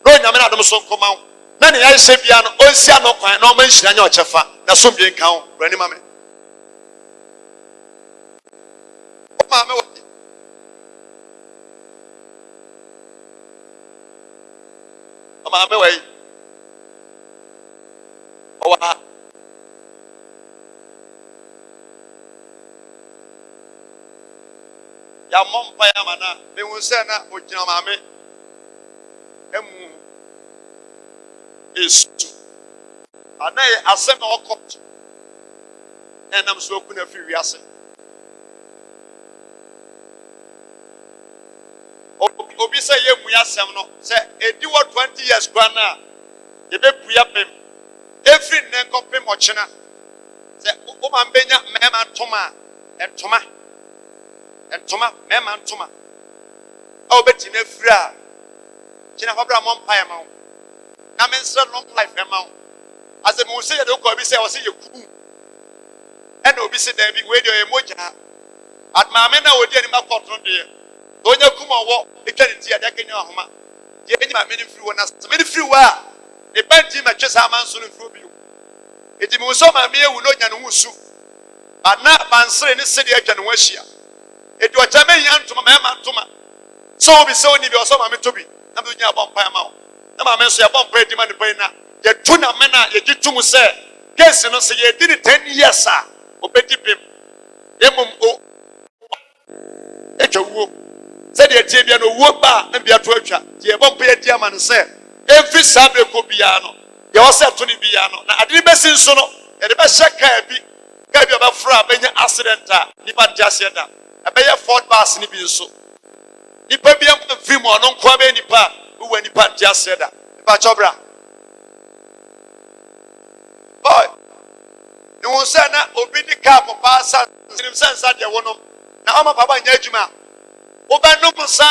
Speaker 1: no nyame na dom so nkoma na ne yɛhyɛ bia no onsia no kwan na ɔmanhyira nya ɔkyɛfa na so mbie nka ho brani ma me o ma me wo o ma me wai o wa ya mompa ya mana me hu se na ogina maame emu esu anai asem na okot enam so oku na fi wiase obi se ye mu yasem no se edi wo 20 years kwa na ye be buya pem every nenko pem ochina se o ma mbenya mema ntoma entoma Entoma, mema ntoma. Oh, beti ne fra. China fabra mon pa ema. Na men sra long life ema. As a say de ko bi say o say ye ku. And obi say there be we dey emoja. At ma me na odi ani ma kotro de. Onya kuma wo e twa ne ti ya de kenya ahoma. Ye ni ma me ni free wo na me ni free wa. E banti ma twesa ma nso no free obi. Eti mu so ma me ewu no nya no husu. Ana bansere ni se de atwa no ahia. Edu ochame yantuma mema ntuma so obi se oni bi oso ma me tobi na me nya bom pa ma na ma me so ya bom pa di ma ne pa na ye tu na me na ye gitum se case no se ye di 10 years a obedi pem emum o etwa wo se de tie bia no wo ba na bia to atwa ye bom pa ye di ama ne se every sabre ko bia no ye o se to ni bia no na ade be sin so no ye de be sheka ka bi ba fra benya accident a nipa ntia se da abeye Ford bus ni bi nso nipa bi am film ono nko abe nipa wo nipa ntia se da nipa chobra boy ni won say na obi di car papa sa nim sense de wono na o ma papa nya adwuma wo ba no musa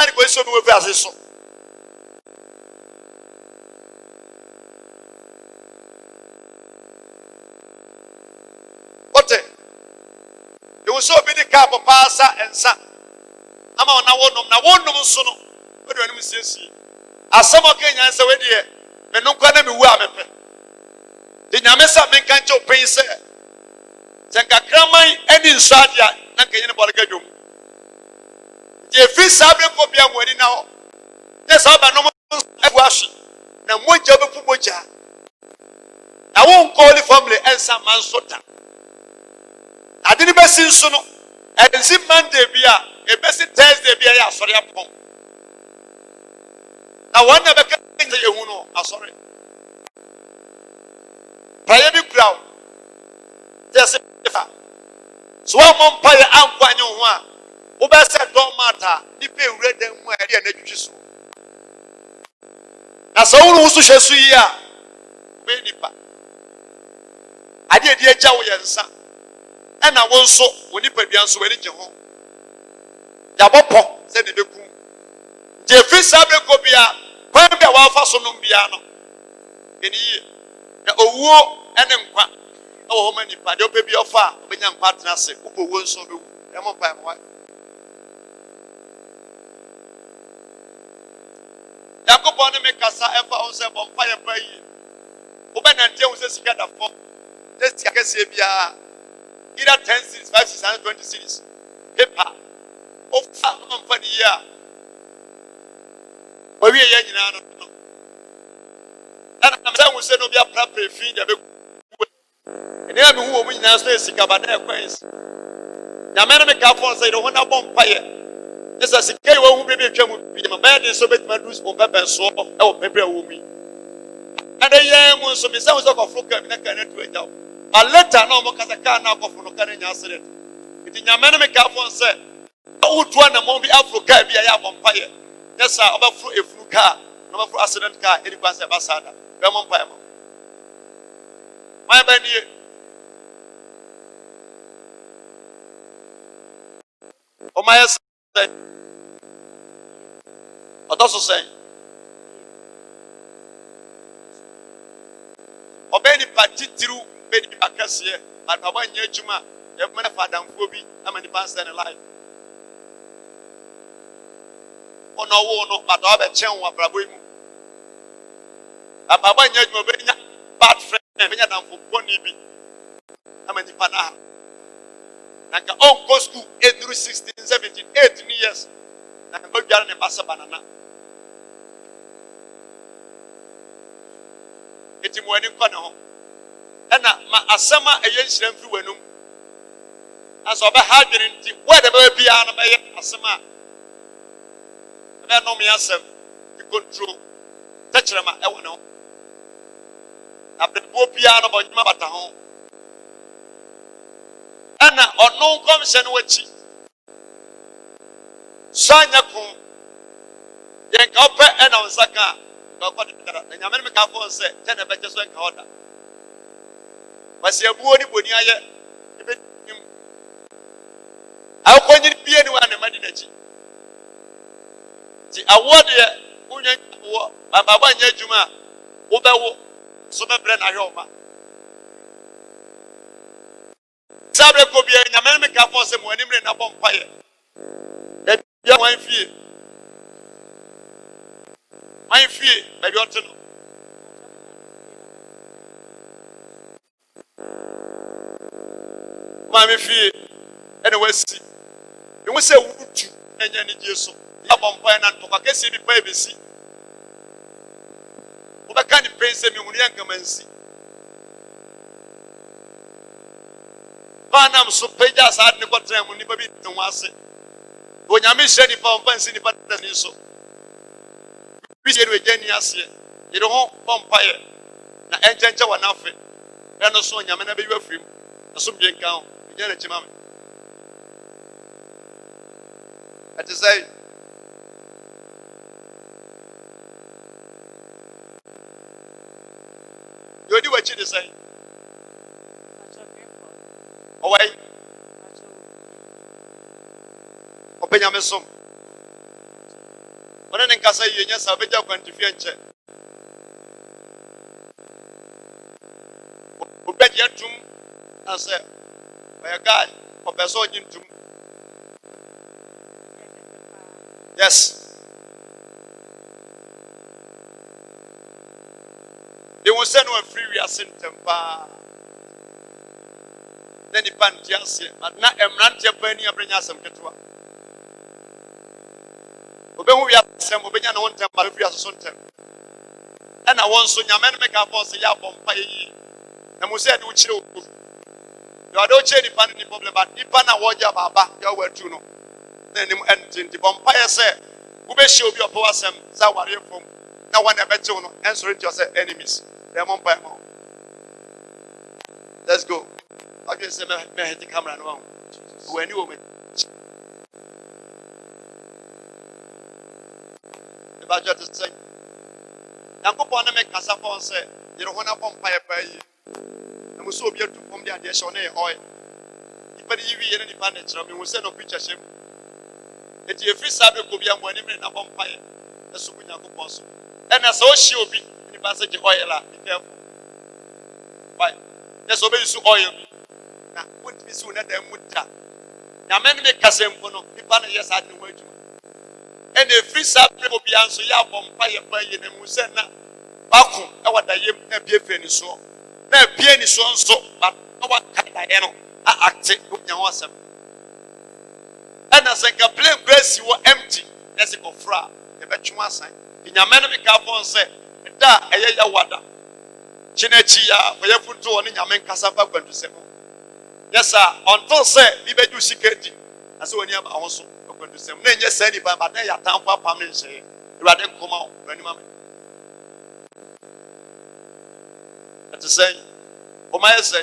Speaker 1: ni ko so bi we fi ase so ote you so be the cap of pasa and sa ama na wonum so no we do anim siesie asem okenya se we de me no kwa na me wu amepe de nyame sa me kan che opin se kraman ani nsadia na kenye ne bole gadwom je fi sabre ko bia mwani na ho je sa ba no mo aguashi na moja be pu moja na won call family ensa man sota adini besi nso no ensi Monday bia ebesi Thursday bia ya asori apon na wona be ka ye hu no sorry. Prayer be crowd. Yes, so one umpire and one you want. Oba said don't matter. Nipe read them where they are not just. Na so who so shesu yi a we nipa. Ade de agya wo yensa. E na wo nso wo nipa bia nso we ni je ho. Ya bopo se de beku. Je fi sabe ko bia, kwan bia wa fa so no bia no. Eni yi. Na owuo ene nkwa. E wo ho ma nipa de ope bia ofa, obenya nkwa tena se, ubo wo nso be wu. E mo pa mo. Yakobon me kasa efa on se bonfire pa yi. Oba nante on se sika da fo. Test ya kese bia. Either 10 cities, 5 cities, and 20 cities. Paper. Ofa on fa di ya. Wa wi ye nyina no. Ana na se wo se no bia pra prefi da be ku. Ene na me hu o mu nyina so sika ba da kwens. Ya me na me ka fo se do ho na bonfire. This is a key who be twam bi ma bad so bet ma do so pepper so e wo pepper wo mi and the mun so me say wo so ko froka bi na kan to ejaw but later na mo kasa kan na ko fro kan nya accident it nyame na me ka fon say wo to na mo bi africa bi ya bompaye yes sir oba fro efru car na oba fro accident car e di kwa say ba sada be mo mpaye mo my ba ni o my Otoso say obeni patitiru be di akase but baba nya adwuma e me na fadamfo bi amani panse ne life ono wo no but oba chen wa brabo mu baba nya adwuma be nya bad friend be nya damfo boni bi amani pana naka on go school 8 through 16 17 18 years na go biara ne basa banana eti mo ani kwa ne ho ena ma asama eye nhyiram fi wanum aso oba ha dwene nti wo de ba bia no be ye asama be no me asem di control tachirama e wo ne ho abebo bia no bo nyima bata ho ena ono nkom hye no wachi sanya kun yen ka ope ena onsaka ko dara na nyame me ka fo se te na beje so nka oda wasi abuo ni boni aye ebe nim akonyi bie ni wa na madi na chi ti award ye unya wo baba nya adwuma wo bewo so bebre na hwe oma sabre ko bie nyame me ka fo se mo ani mre na bompaye e bia wan fie my fee, maybe ought to know. My fee, anyway, see. You will say, would you, and any Jesus, you have on fire and talk. I guess you be baby see. What kind of pain say me when you come and see? Panam so pay us at the bottom when you be to was it. When you miss any pound fancy, but then you so. We say we genius here. You don't vampire. Na enjenja wa nafe. E no so nyame na be you free. Asum bien kan. We gena chima me. At say you di wachi de say. Owai. Openya me som. Ona nkasa yenya sabeja kwantifia nche obeje tum ase my god obeso jintum yes they will send one free we are sent tempa then the pantiase na emrantie pani abrenya asem ketwa obehu wi asem obenya na wontem ba fi asoso ntem na wonso nyame me ka fo se ya bompa yi na mo se de wo chire oku yo ado che ni pan ni problem but ni pan na woja baba ya watu no na nim enti bompa ye se wo be hye obi opo asem za ware fom Now one ever tune answer it yourself enemies. Them on by more. Let's go. I just say me hit the camera now. When you woman. The budget is saying. Yankopon na make kasa for say you don't want to pump fire by you. And we so be to pump the addition oil. If you be any advantage, we will send no picture shame. It you free sabe ko bia mo ani me na pump fire. Eso bu Yankopon so. And as o shi obi ni passage oil la be careful. Why? There's obey you oil. Na put me so na dem muta. Na men me kasa mpo no people na yes ade no adwuma. And a free sabe ko bia so ya pump fire by you na mu se na Baku, I want the yim and be a penny so. Now, penny so, but I want Kayano. I act it with your awesome. And as I can play grace, you were empty as a cofra. The Betchuma sign. In your man of the Carbon said, Da, a year water. Chinechia, for your foot to in your man Cassava going to say. Yes, sir, until say, we may do security. As when you have also going to say, yes, anybody, but they are town for permanent say, rather come out, when moment. To say, oh my say,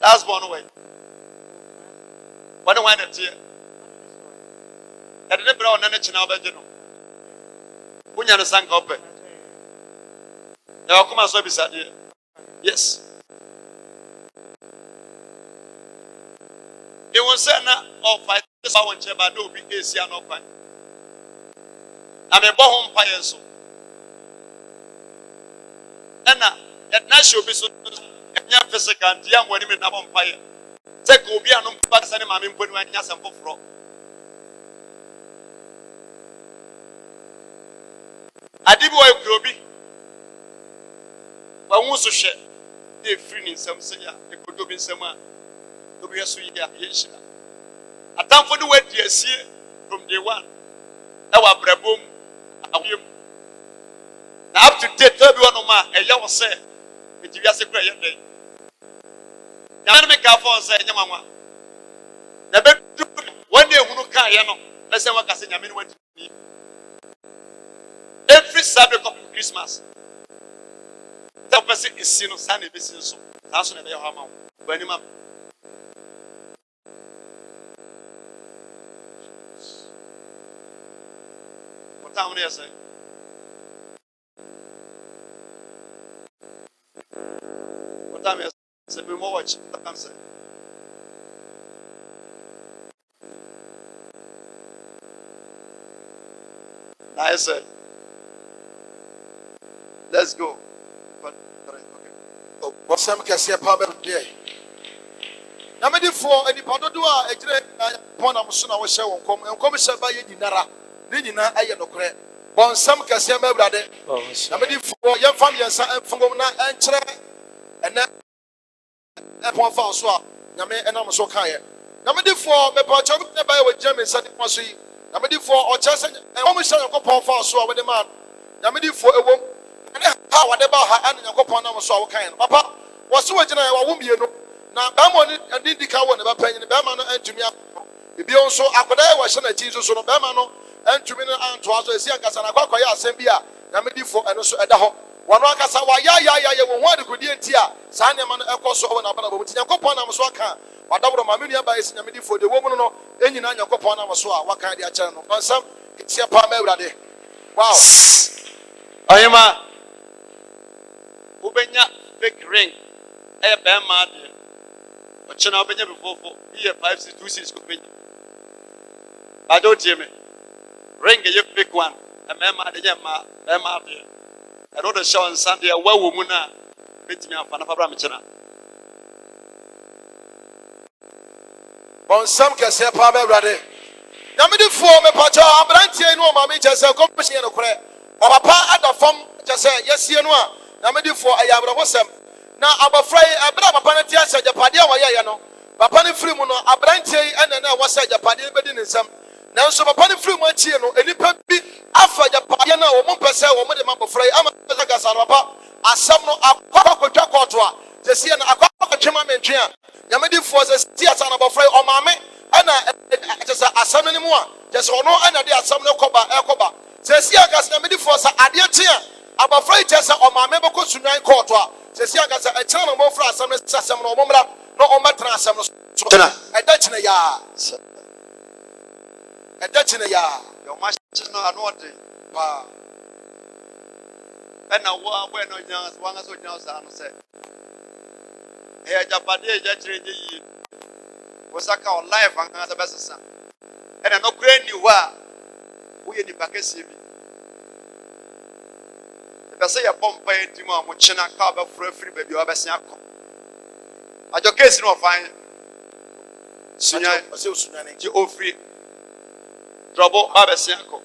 Speaker 1: that's one way. What do I want to hear? I didn't brown energy now, but you know, when you're the sun open, now come on, so beside you. Yes, it was said now, or 5 hours, but no be easy and open. I'm a bomb fire so. And now. And now she'll be so physical and young when in a fire. Take will be an unpacked and I'm in when you're some for. I did what you be. But once to share, they're free in some say, they could do in some to be a sweet yes. A time for the way you see from day one. Our brabum, up to date, everyone of my a young say. It is a great day. Now, make our phone say, Yamama. One day, who can't, you know, let's say what I say, Yamin went to me. Every Sabbath of Christmas, that person is seen on Sunday business. That's what they are. When you what time do you say? What time is it? We watch. What time is it? Nice. Let's go. But okay.
Speaker 2: Oh, what's some Cassia Pablo day? Now, many for any part of the world, a great point of Suna was shown and come by Dinara, Nina, I am no correct. Bon, some Cassia brother. Now, many for young family and Fungona and Tre and then one for Swap. Yame and I'm so kind. Now, many for the Pacho by with German Sunday Mossy. Now, many for or just and almost a couple for Swap with the man. Now, many for a woman. How whatever her and your couple of so kind. Papa was so general, I won't be no. Now, Bamon and Indica one about paying the Bamano and to me. If you also after that was a Jesus on Bamano and to me and to us as young as an Aquaya Sembia, Namidi for and also at the home. One Wakasawa, ya, one could be tia, Sanyaman Ecoso and Ababa, which your couple of Swaka, or double Maminia by Namidi for the woman, any nine your couple of Swa, what kind of channel? On some, it's your Pamela. Wow.
Speaker 1: I am a Ubenya fake ring. A bear mad. But China Benya before here 5 6 2 6 could be. I don't hear me. Ring a fake one. A man mad, a mad. I know the show on Sunday. A well woman meet me on Fanafabra China.
Speaker 2: On some Cassia Pamela. Namidi for me, Pacha, Brantia, no, Mammy, just a company and a crack. Or Papa at the farm, just say, yes, you know. Namidi for I have a wasam. Now, I'm afraid I brought a panatia, said the Padia, Wayano. Papani Frimuno, a branche, and then I was said the Padia bedin in some. Now, so Papani Frimuno, and it be after the Padiana or Mompasa or Madame Frey, I'm a Gasarapa, as some no a Quacotua, the Sian Aqua Chimamentria. Yamedi for the tears and about Fray or Mammy, and I just a summon more. Just or no, and I did some no coba, Ecoba. Says Yagas Yamedi for Adia. I'm afraid just on my member could to 9 quarter. Says Yagas a channel more for some or Momra, no on my transam. A Dutch in a yard. A Dutch in a yard.
Speaker 1: Your master is not an order. And now, when no young as one as we know, said, here, Japade, Jatri, was a cow life and as a best son. And I know great you are. We in the Pakistan. The say a Bombay Timo, Muchina, Carver, free baby, or Bessiaco. At your case, no fine. Sunya, you all free. Trouble, Abessiaco.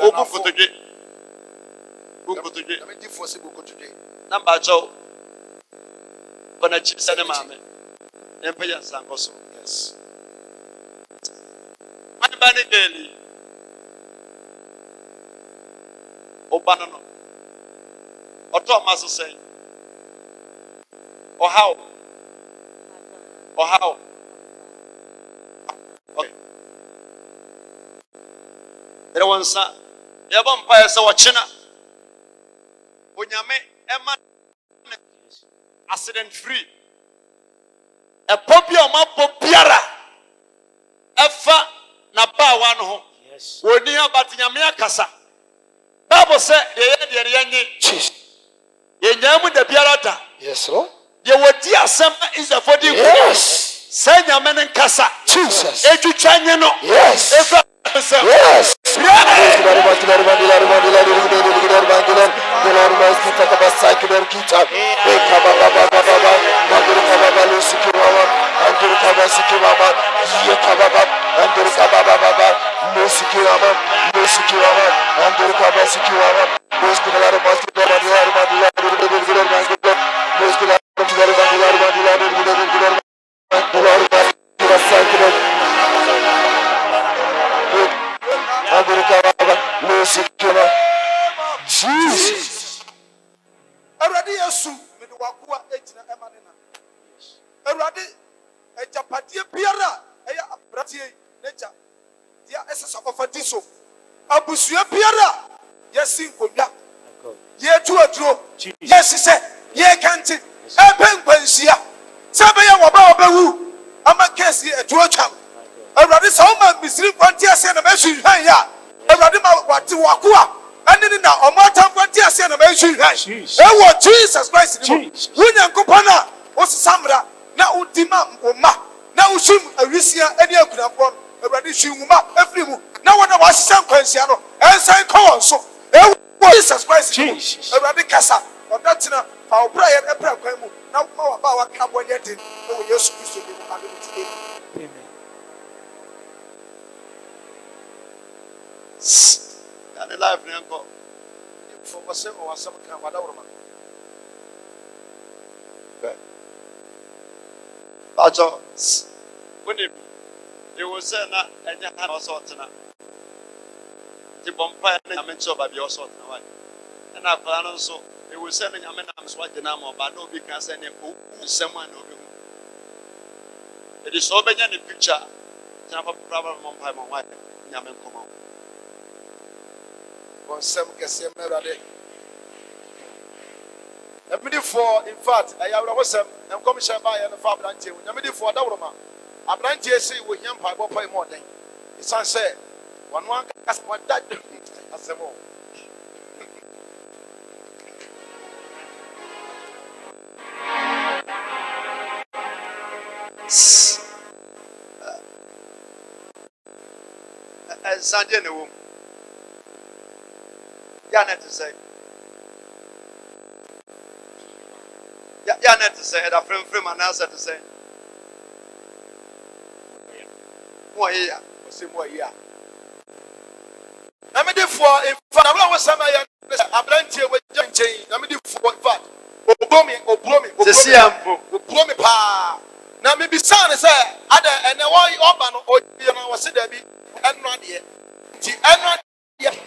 Speaker 1: Open for the gate. Book to get. Let me for Sibuko today. Number Joe. Gonna chip Sanamame. Empire Sankoso. Yes. I'm banning daily. Obano. Or Thomas saying. Or how? Or how? Okay. There was son. The vampire saw China. Onyame Emma accident free. A popiara. Efa na ba one ho. Yes. Woni abati nyame akasa. Bible say the yenye. Ye nyamu de biara da. Yes, Lord. Ye wodi asem is a for the yes. Say nyame nkasa. Jesus. Etwitwanye no. Yes. Efa yes. Jesus. Already assume me the Wakua Ejina Emanina. Already a Japatia Piera, a Bratia nature. Dear essence of a diso. Abusia Piera, yes, Sinkoya. Ye to a draw. Yes, he said, ye can't. A penquencia. Sabaya Wababu. I'm a case here to a child. Already some of Miss Rimpantia and a message. Already what to Wakua. And then now, on my time, what you say, Jesus Christ, William Copana was Samra, now Dima, Oma, now Shim, Arisia, and Yakunapon, a Radishuma, every move. Now, when I was Sam Quenciano, and San Call, so Jesus Christ, a Radicasa, or that's enough, our prayer and prayer. Now, our power come when yet in, oh, yes, Amen. And the life never go.
Speaker 2: For myself or some kind of whatever.
Speaker 1: But when you will say that, and you have also tonight. The Bompire and I mentioned by your sort of way. And I plan also, it will send a man, I'm swatting them, but no, because any someone of you. It is so many picture. Never problem on my wife. Yaman come on.
Speaker 2: Some can for, in fact, I have was some commission by and a far branch. When you for Dawroma, a branch say with young Bible pay more than it's unsaid. One has one that as a more.
Speaker 1: Sunday in the womb. Not to say. Not to say. A friend from an answer to say. More here. More here.
Speaker 2: I'm a for in fact, I was some a branch with young chain. I'm a for fact. Blow me.
Speaker 1: The sea
Speaker 2: blow me pa. Now maybe son is other and the way open or you know was it there be and not yet. And not yet.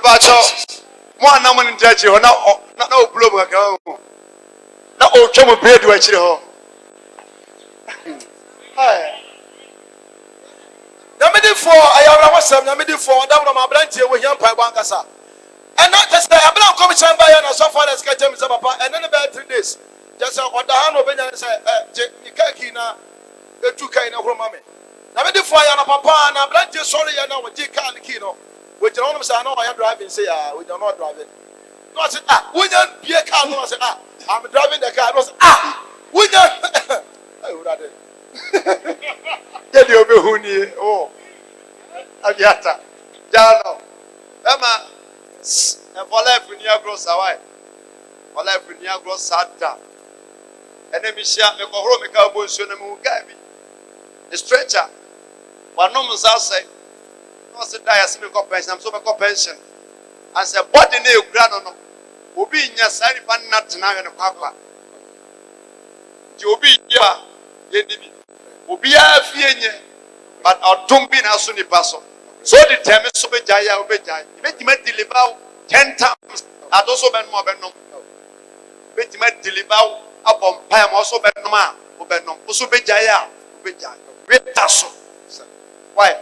Speaker 1: Mebacho, one number in Jachi, or not no blow. Na o twam bread wa chire ho. Hi.
Speaker 2: Na me di for ayawra wasam na me di for da no ma brantie wo hiam pai bankasa. And not just the Abraham commission by and so far as catching papa and then about 3 days. Just on the hand of Benjamin say, Nikakina, the two kind of Romame. Now, the fire and papa and I'm not just sorry, I know what Jika and Kino, which I know I am driving, say, we are not driving. No, I said, we don't be a car. I said, I'm driving the car. I was, we don't. I would rather.
Speaker 1: Get you be huni. Oh, Agiata. Jano. Emma. And for life in your gross away. For life in your gross sada. And then we share me go home, make our bones on the moon. The stretcher. But no one's outside. No one said, I see me pension. I'm so much pension. And said, what the new grandon will be in your side if I'm not tonight in the papa. You'll be here. Will be a fear, but our tumbi now soon pass on. So the time is so be jaya obejai. Bet me deliver 10 times. I also been more benum. Bet me deliver upon pam also benuma obenum. Also be jaya obejai. Wait taso. Why?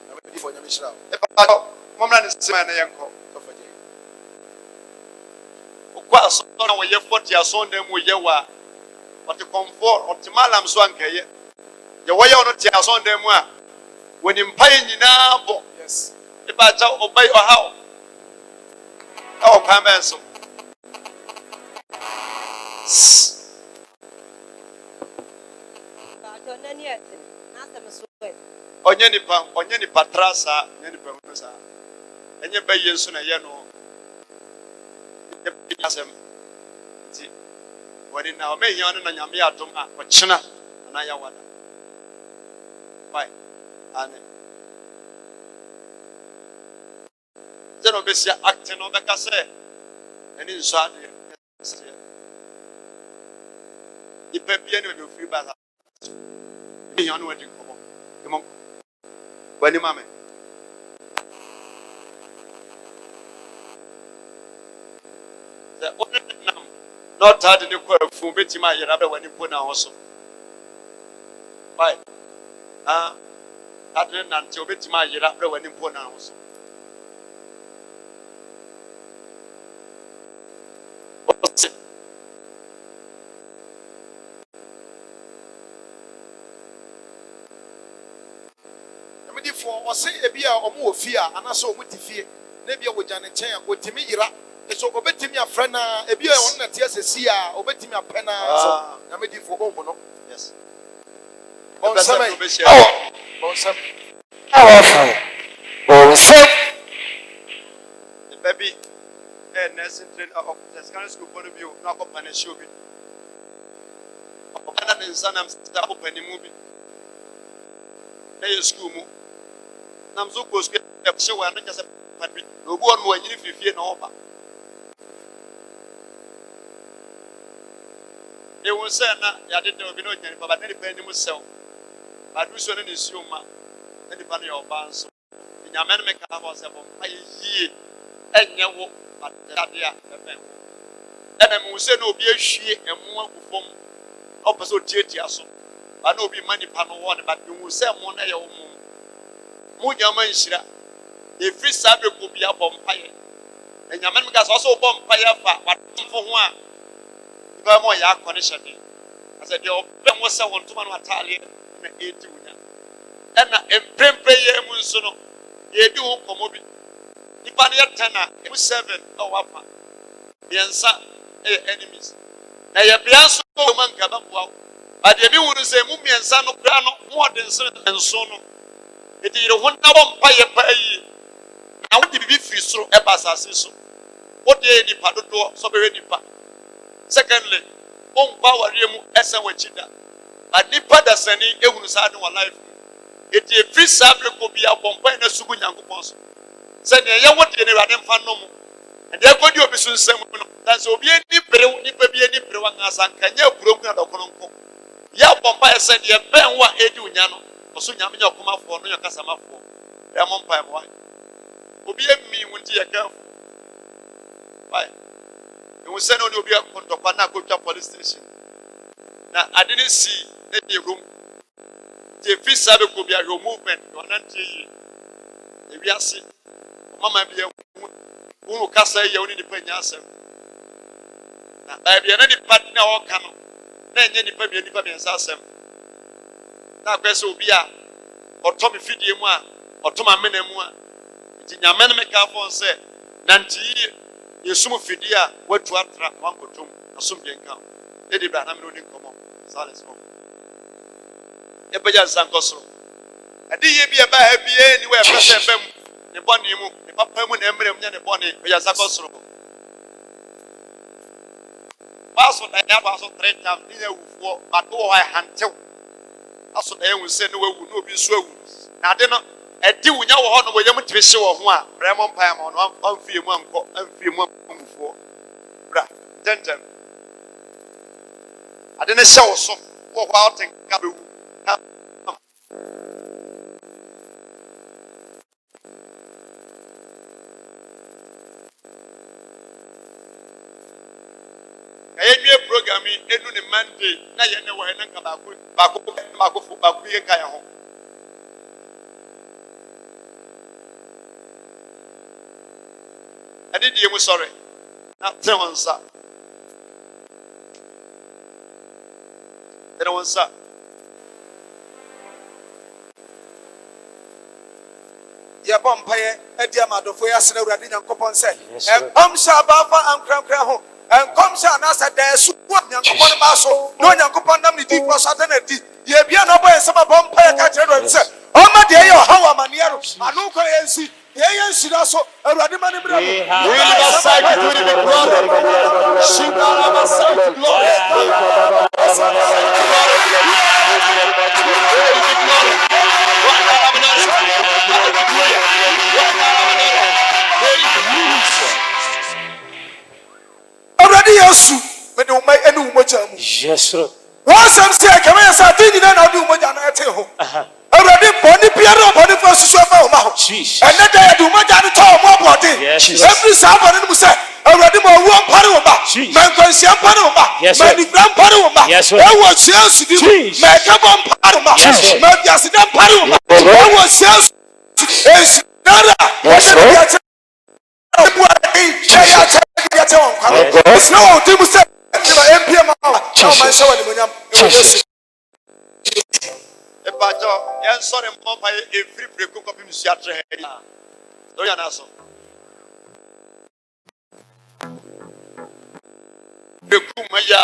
Speaker 2: I'm ready for Yamishra.
Speaker 1: Mama is saying na yanko. Okwa so na we ye 40 aso dem we ye wa. But the comfort optimal so ankeye. Ye we ye ono ti aso dem a when in paying now,
Speaker 2: yes,
Speaker 1: if I tell obey or how, oh, comments. Onyeni patrasa, nyeni pemusa, and you pay you sooner, you know. When in our may yon and Yamia Toma, but China and Ayawada. Bye. And then obviously acting on the cassette and inside the Pepian will be free by that. Beyond wedding. Come on. When you mammy. The only not had any quarrel for betting my year when you put now also. Bye. Hadn't until bit my year after when you put now also.
Speaker 2: For say a beer or more fear, and I saw with the fear. Maybe I would Janet Chain, with Timmy Ira. So obey me a friend, a beer on the tears, a seer, obey me a penna. I made it for home.
Speaker 1: Yes.
Speaker 2: On some,
Speaker 1: the baby and nursing train of the secondary school point of view, knock up and a show it. Other than son, I'm still open the movie. They school move. I'm so close to the show and just a no one more if you fear no over. They will say, I didn't know anything, but any penny myself. I do so in his humor, any penny of bands. In your man make a was about a year, and you walk at that year. And I will say, no, be a she and more perform opposite theatre. I know be money panel one, but you will say one day or more. Mujaman Shira, the free sabre could be a bonfire. And your man has also bonfire for one. If I'm more yak condition. I said, your Ben was someone to one Italian and 80. And a prayer Munsono, ye do come over. If I had 10, it was 7 or 1. The answer, enemies. Now, your Bianso man Cabamwa. But the new say, Mummy and Son of Grano, more than son and son. It is a 1 hour pay. Now, what did be free through a bass? What day the Padodo, so very nipa. Secondly, power Remu Essa Wachida. A nipa da sending a Wusad in life. It is a free sabre could be a bomb and a Sugunyango Pons. Send a young one in a random phanom. And there could you be soon some. That's will be any brew, any brewangers and can you broken out of Colombo. Ya Bombay said, ye ben wa Edunyano. Sunyamino come out for no Casama for Ramon Pie. Obi emi wunti ye careful. Why? And we send on Obi a kontokwana go to police station. Now I didn't see any room. The fish sabe could be a movement. You are not if you see, Mama be a who can say you only depend yourself. Now I be any partner or canoe. Then any baby any baby and Sassam. Now question will be a or Tommy feed you more or Toma Menemua. It's in your men make up on say, Nanti, you sumo fidia, what to attract one go to, a sum can come. Lady Branham didn't come on. Silence home. Ebeja Sankoso. I did be a bad happy anywhere, President the Bonnie, the Papa Moon Emblem, and the Bonnie, Beja Sankoso. Pass what I have also 3 times, neither but oh, I hand tell. Also, they will say no one will be so. Now, then, a deal with your honor with them to show of one, Ramon Pam on 1 few months and few months before. Bra, Denton. I didn't show some walk out and come. I programming any Monday. Now you know when I come back. I did you sorry. Not tell one sir. Then one sir.
Speaker 4: Ya bompaye edia madofo ya sene urade nyankopon se em sha bafa ankrankra ho en kom sha na sa da su nyankopon ba so no nyankopon nam ni di ko so da na di ye bia no boy se ba bompaye ka kire do se o ma de ye o hawa maniero anu ko yensi ye yensi da so urade mani bra no we are side to the glory shibara ba side to glory Yesu me de umai enu umoja mu yes sir once am say come here say did na na do umoja na ete ho already body piano body for susu afa o ma ho and na dey do umoja no to mo body every somebody no say already mo wo mpare wo ba man kwansia mpare wo ba man ifra mpare wo ba e wo Jesus di me ka bo mpare wo ba me biase da mpare wo ba e wo Jesus es nada yes sir it's no team say MPM man show ni monyam
Speaker 1: e bajo yan sorry mo pa e free break ko bi msi atre he do ya na so beku maya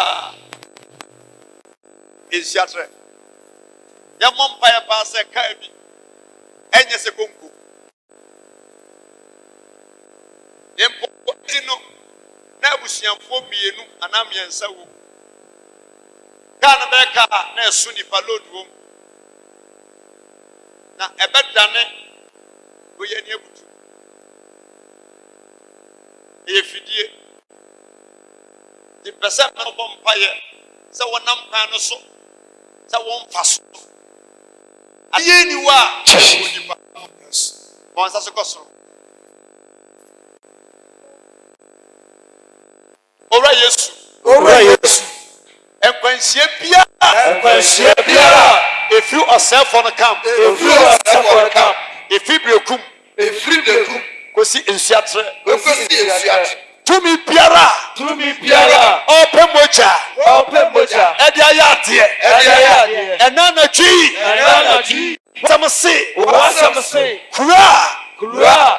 Speaker 1: e si atre ya mo pa ya pa se ka bi enye se konku empo no na abusiamfo mienu anamiensa wo kana beka na esu nipa load wo na ebedane wo ye ni abutu efidie di pesa na bompaye se wonam kan no so se won fa so aye ni wa nipa bon sa se koso Ora Yesu. Ekwansie bia. If you yourself on the camp. If you brekum. Kosi ensiatre. Tumi biara. Open moja. Edia yatie. Enana twi. Wasamse. Kura.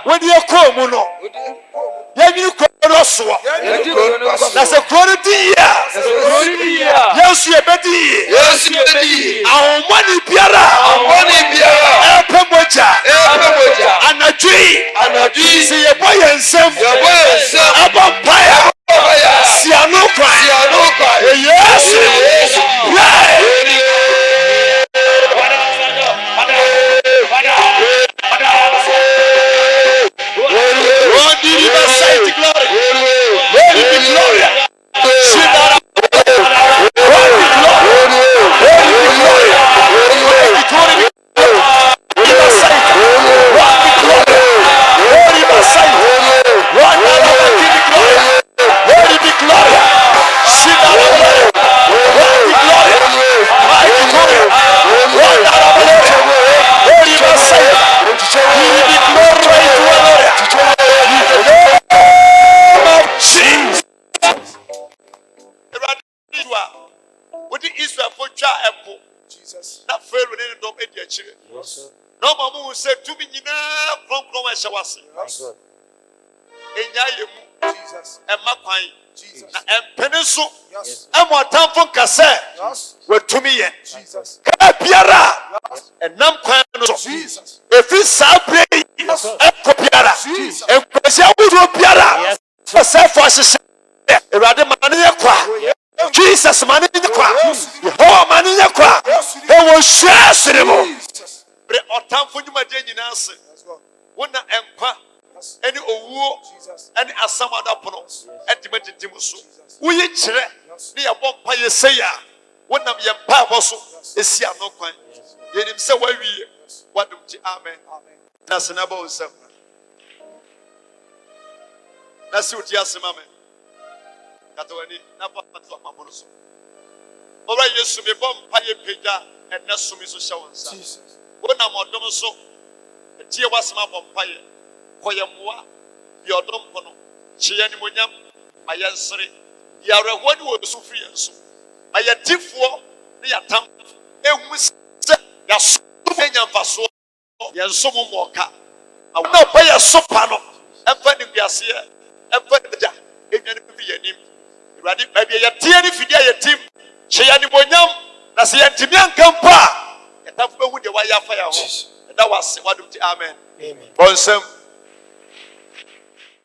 Speaker 1: When you come no. Yemi ko so. Na se krodi ya. Yesu ebedi. Awoni biara. Epe moja. Anadwi. Si ye boy ensem. Abampaya. Siano kwa. Yes. wode Israel for twa epo
Speaker 4: Jesus.
Speaker 1: na Pharaoh ne dom edi akire no mamu say to be nyina from ehye wase enya yemu
Speaker 4: Jesus.
Speaker 1: emma kwan
Speaker 4: Jesus.
Speaker 1: na empene so
Speaker 4: Yes.
Speaker 1: emotamfo nkase
Speaker 4: Yes.
Speaker 1: watumi ye
Speaker 4: Jesus.
Speaker 1: ka biara enam kwan no so
Speaker 4: Jesus.
Speaker 1: efi sabre eko biara
Speaker 4: Jesus.
Speaker 1: enkwasi awuro biara say for hye Erade mane ye kwa Jesus mane ye kwa Yehovah mane ye kwa e wo hwe seremo
Speaker 4: Jesus.
Speaker 1: bre otamfo nyumade nyina ase
Speaker 4: Let's go.
Speaker 1: wona enkwa
Speaker 4: Yes.
Speaker 1: eni owuo
Speaker 4: Jesus.
Speaker 1: eni asamada pono etimetetim so wuyi kire ne ye bom pa ye seya wonam ye pa boso esi ano kwan yenim se wawie wadum ti amen
Speaker 4: Amen.
Speaker 1: na senaba osam na si uti asema me katawani na papa to amabono so ora yesu me bom pa ye pega ena sumi so hye wonsa
Speaker 4: Jesus.
Speaker 1: wonam odom so tie wasema bom pa ye koyemoa ye odom pono chie ni monyam mayensere yareho ni wo so firi enso mayetifo ne yatam ehu se yaso benya mfaso yenso mo moka awona pa ye sopa no emfa ni biase emfa ni da enwa ni fi yanim Erade baabi ye tie ni fidi ye tim chie ni monyam na se yentimi ankampa yatamfo behu de wa yafa ya ho da wase wadum ti amen
Speaker 4: Amen.
Speaker 1: bonsam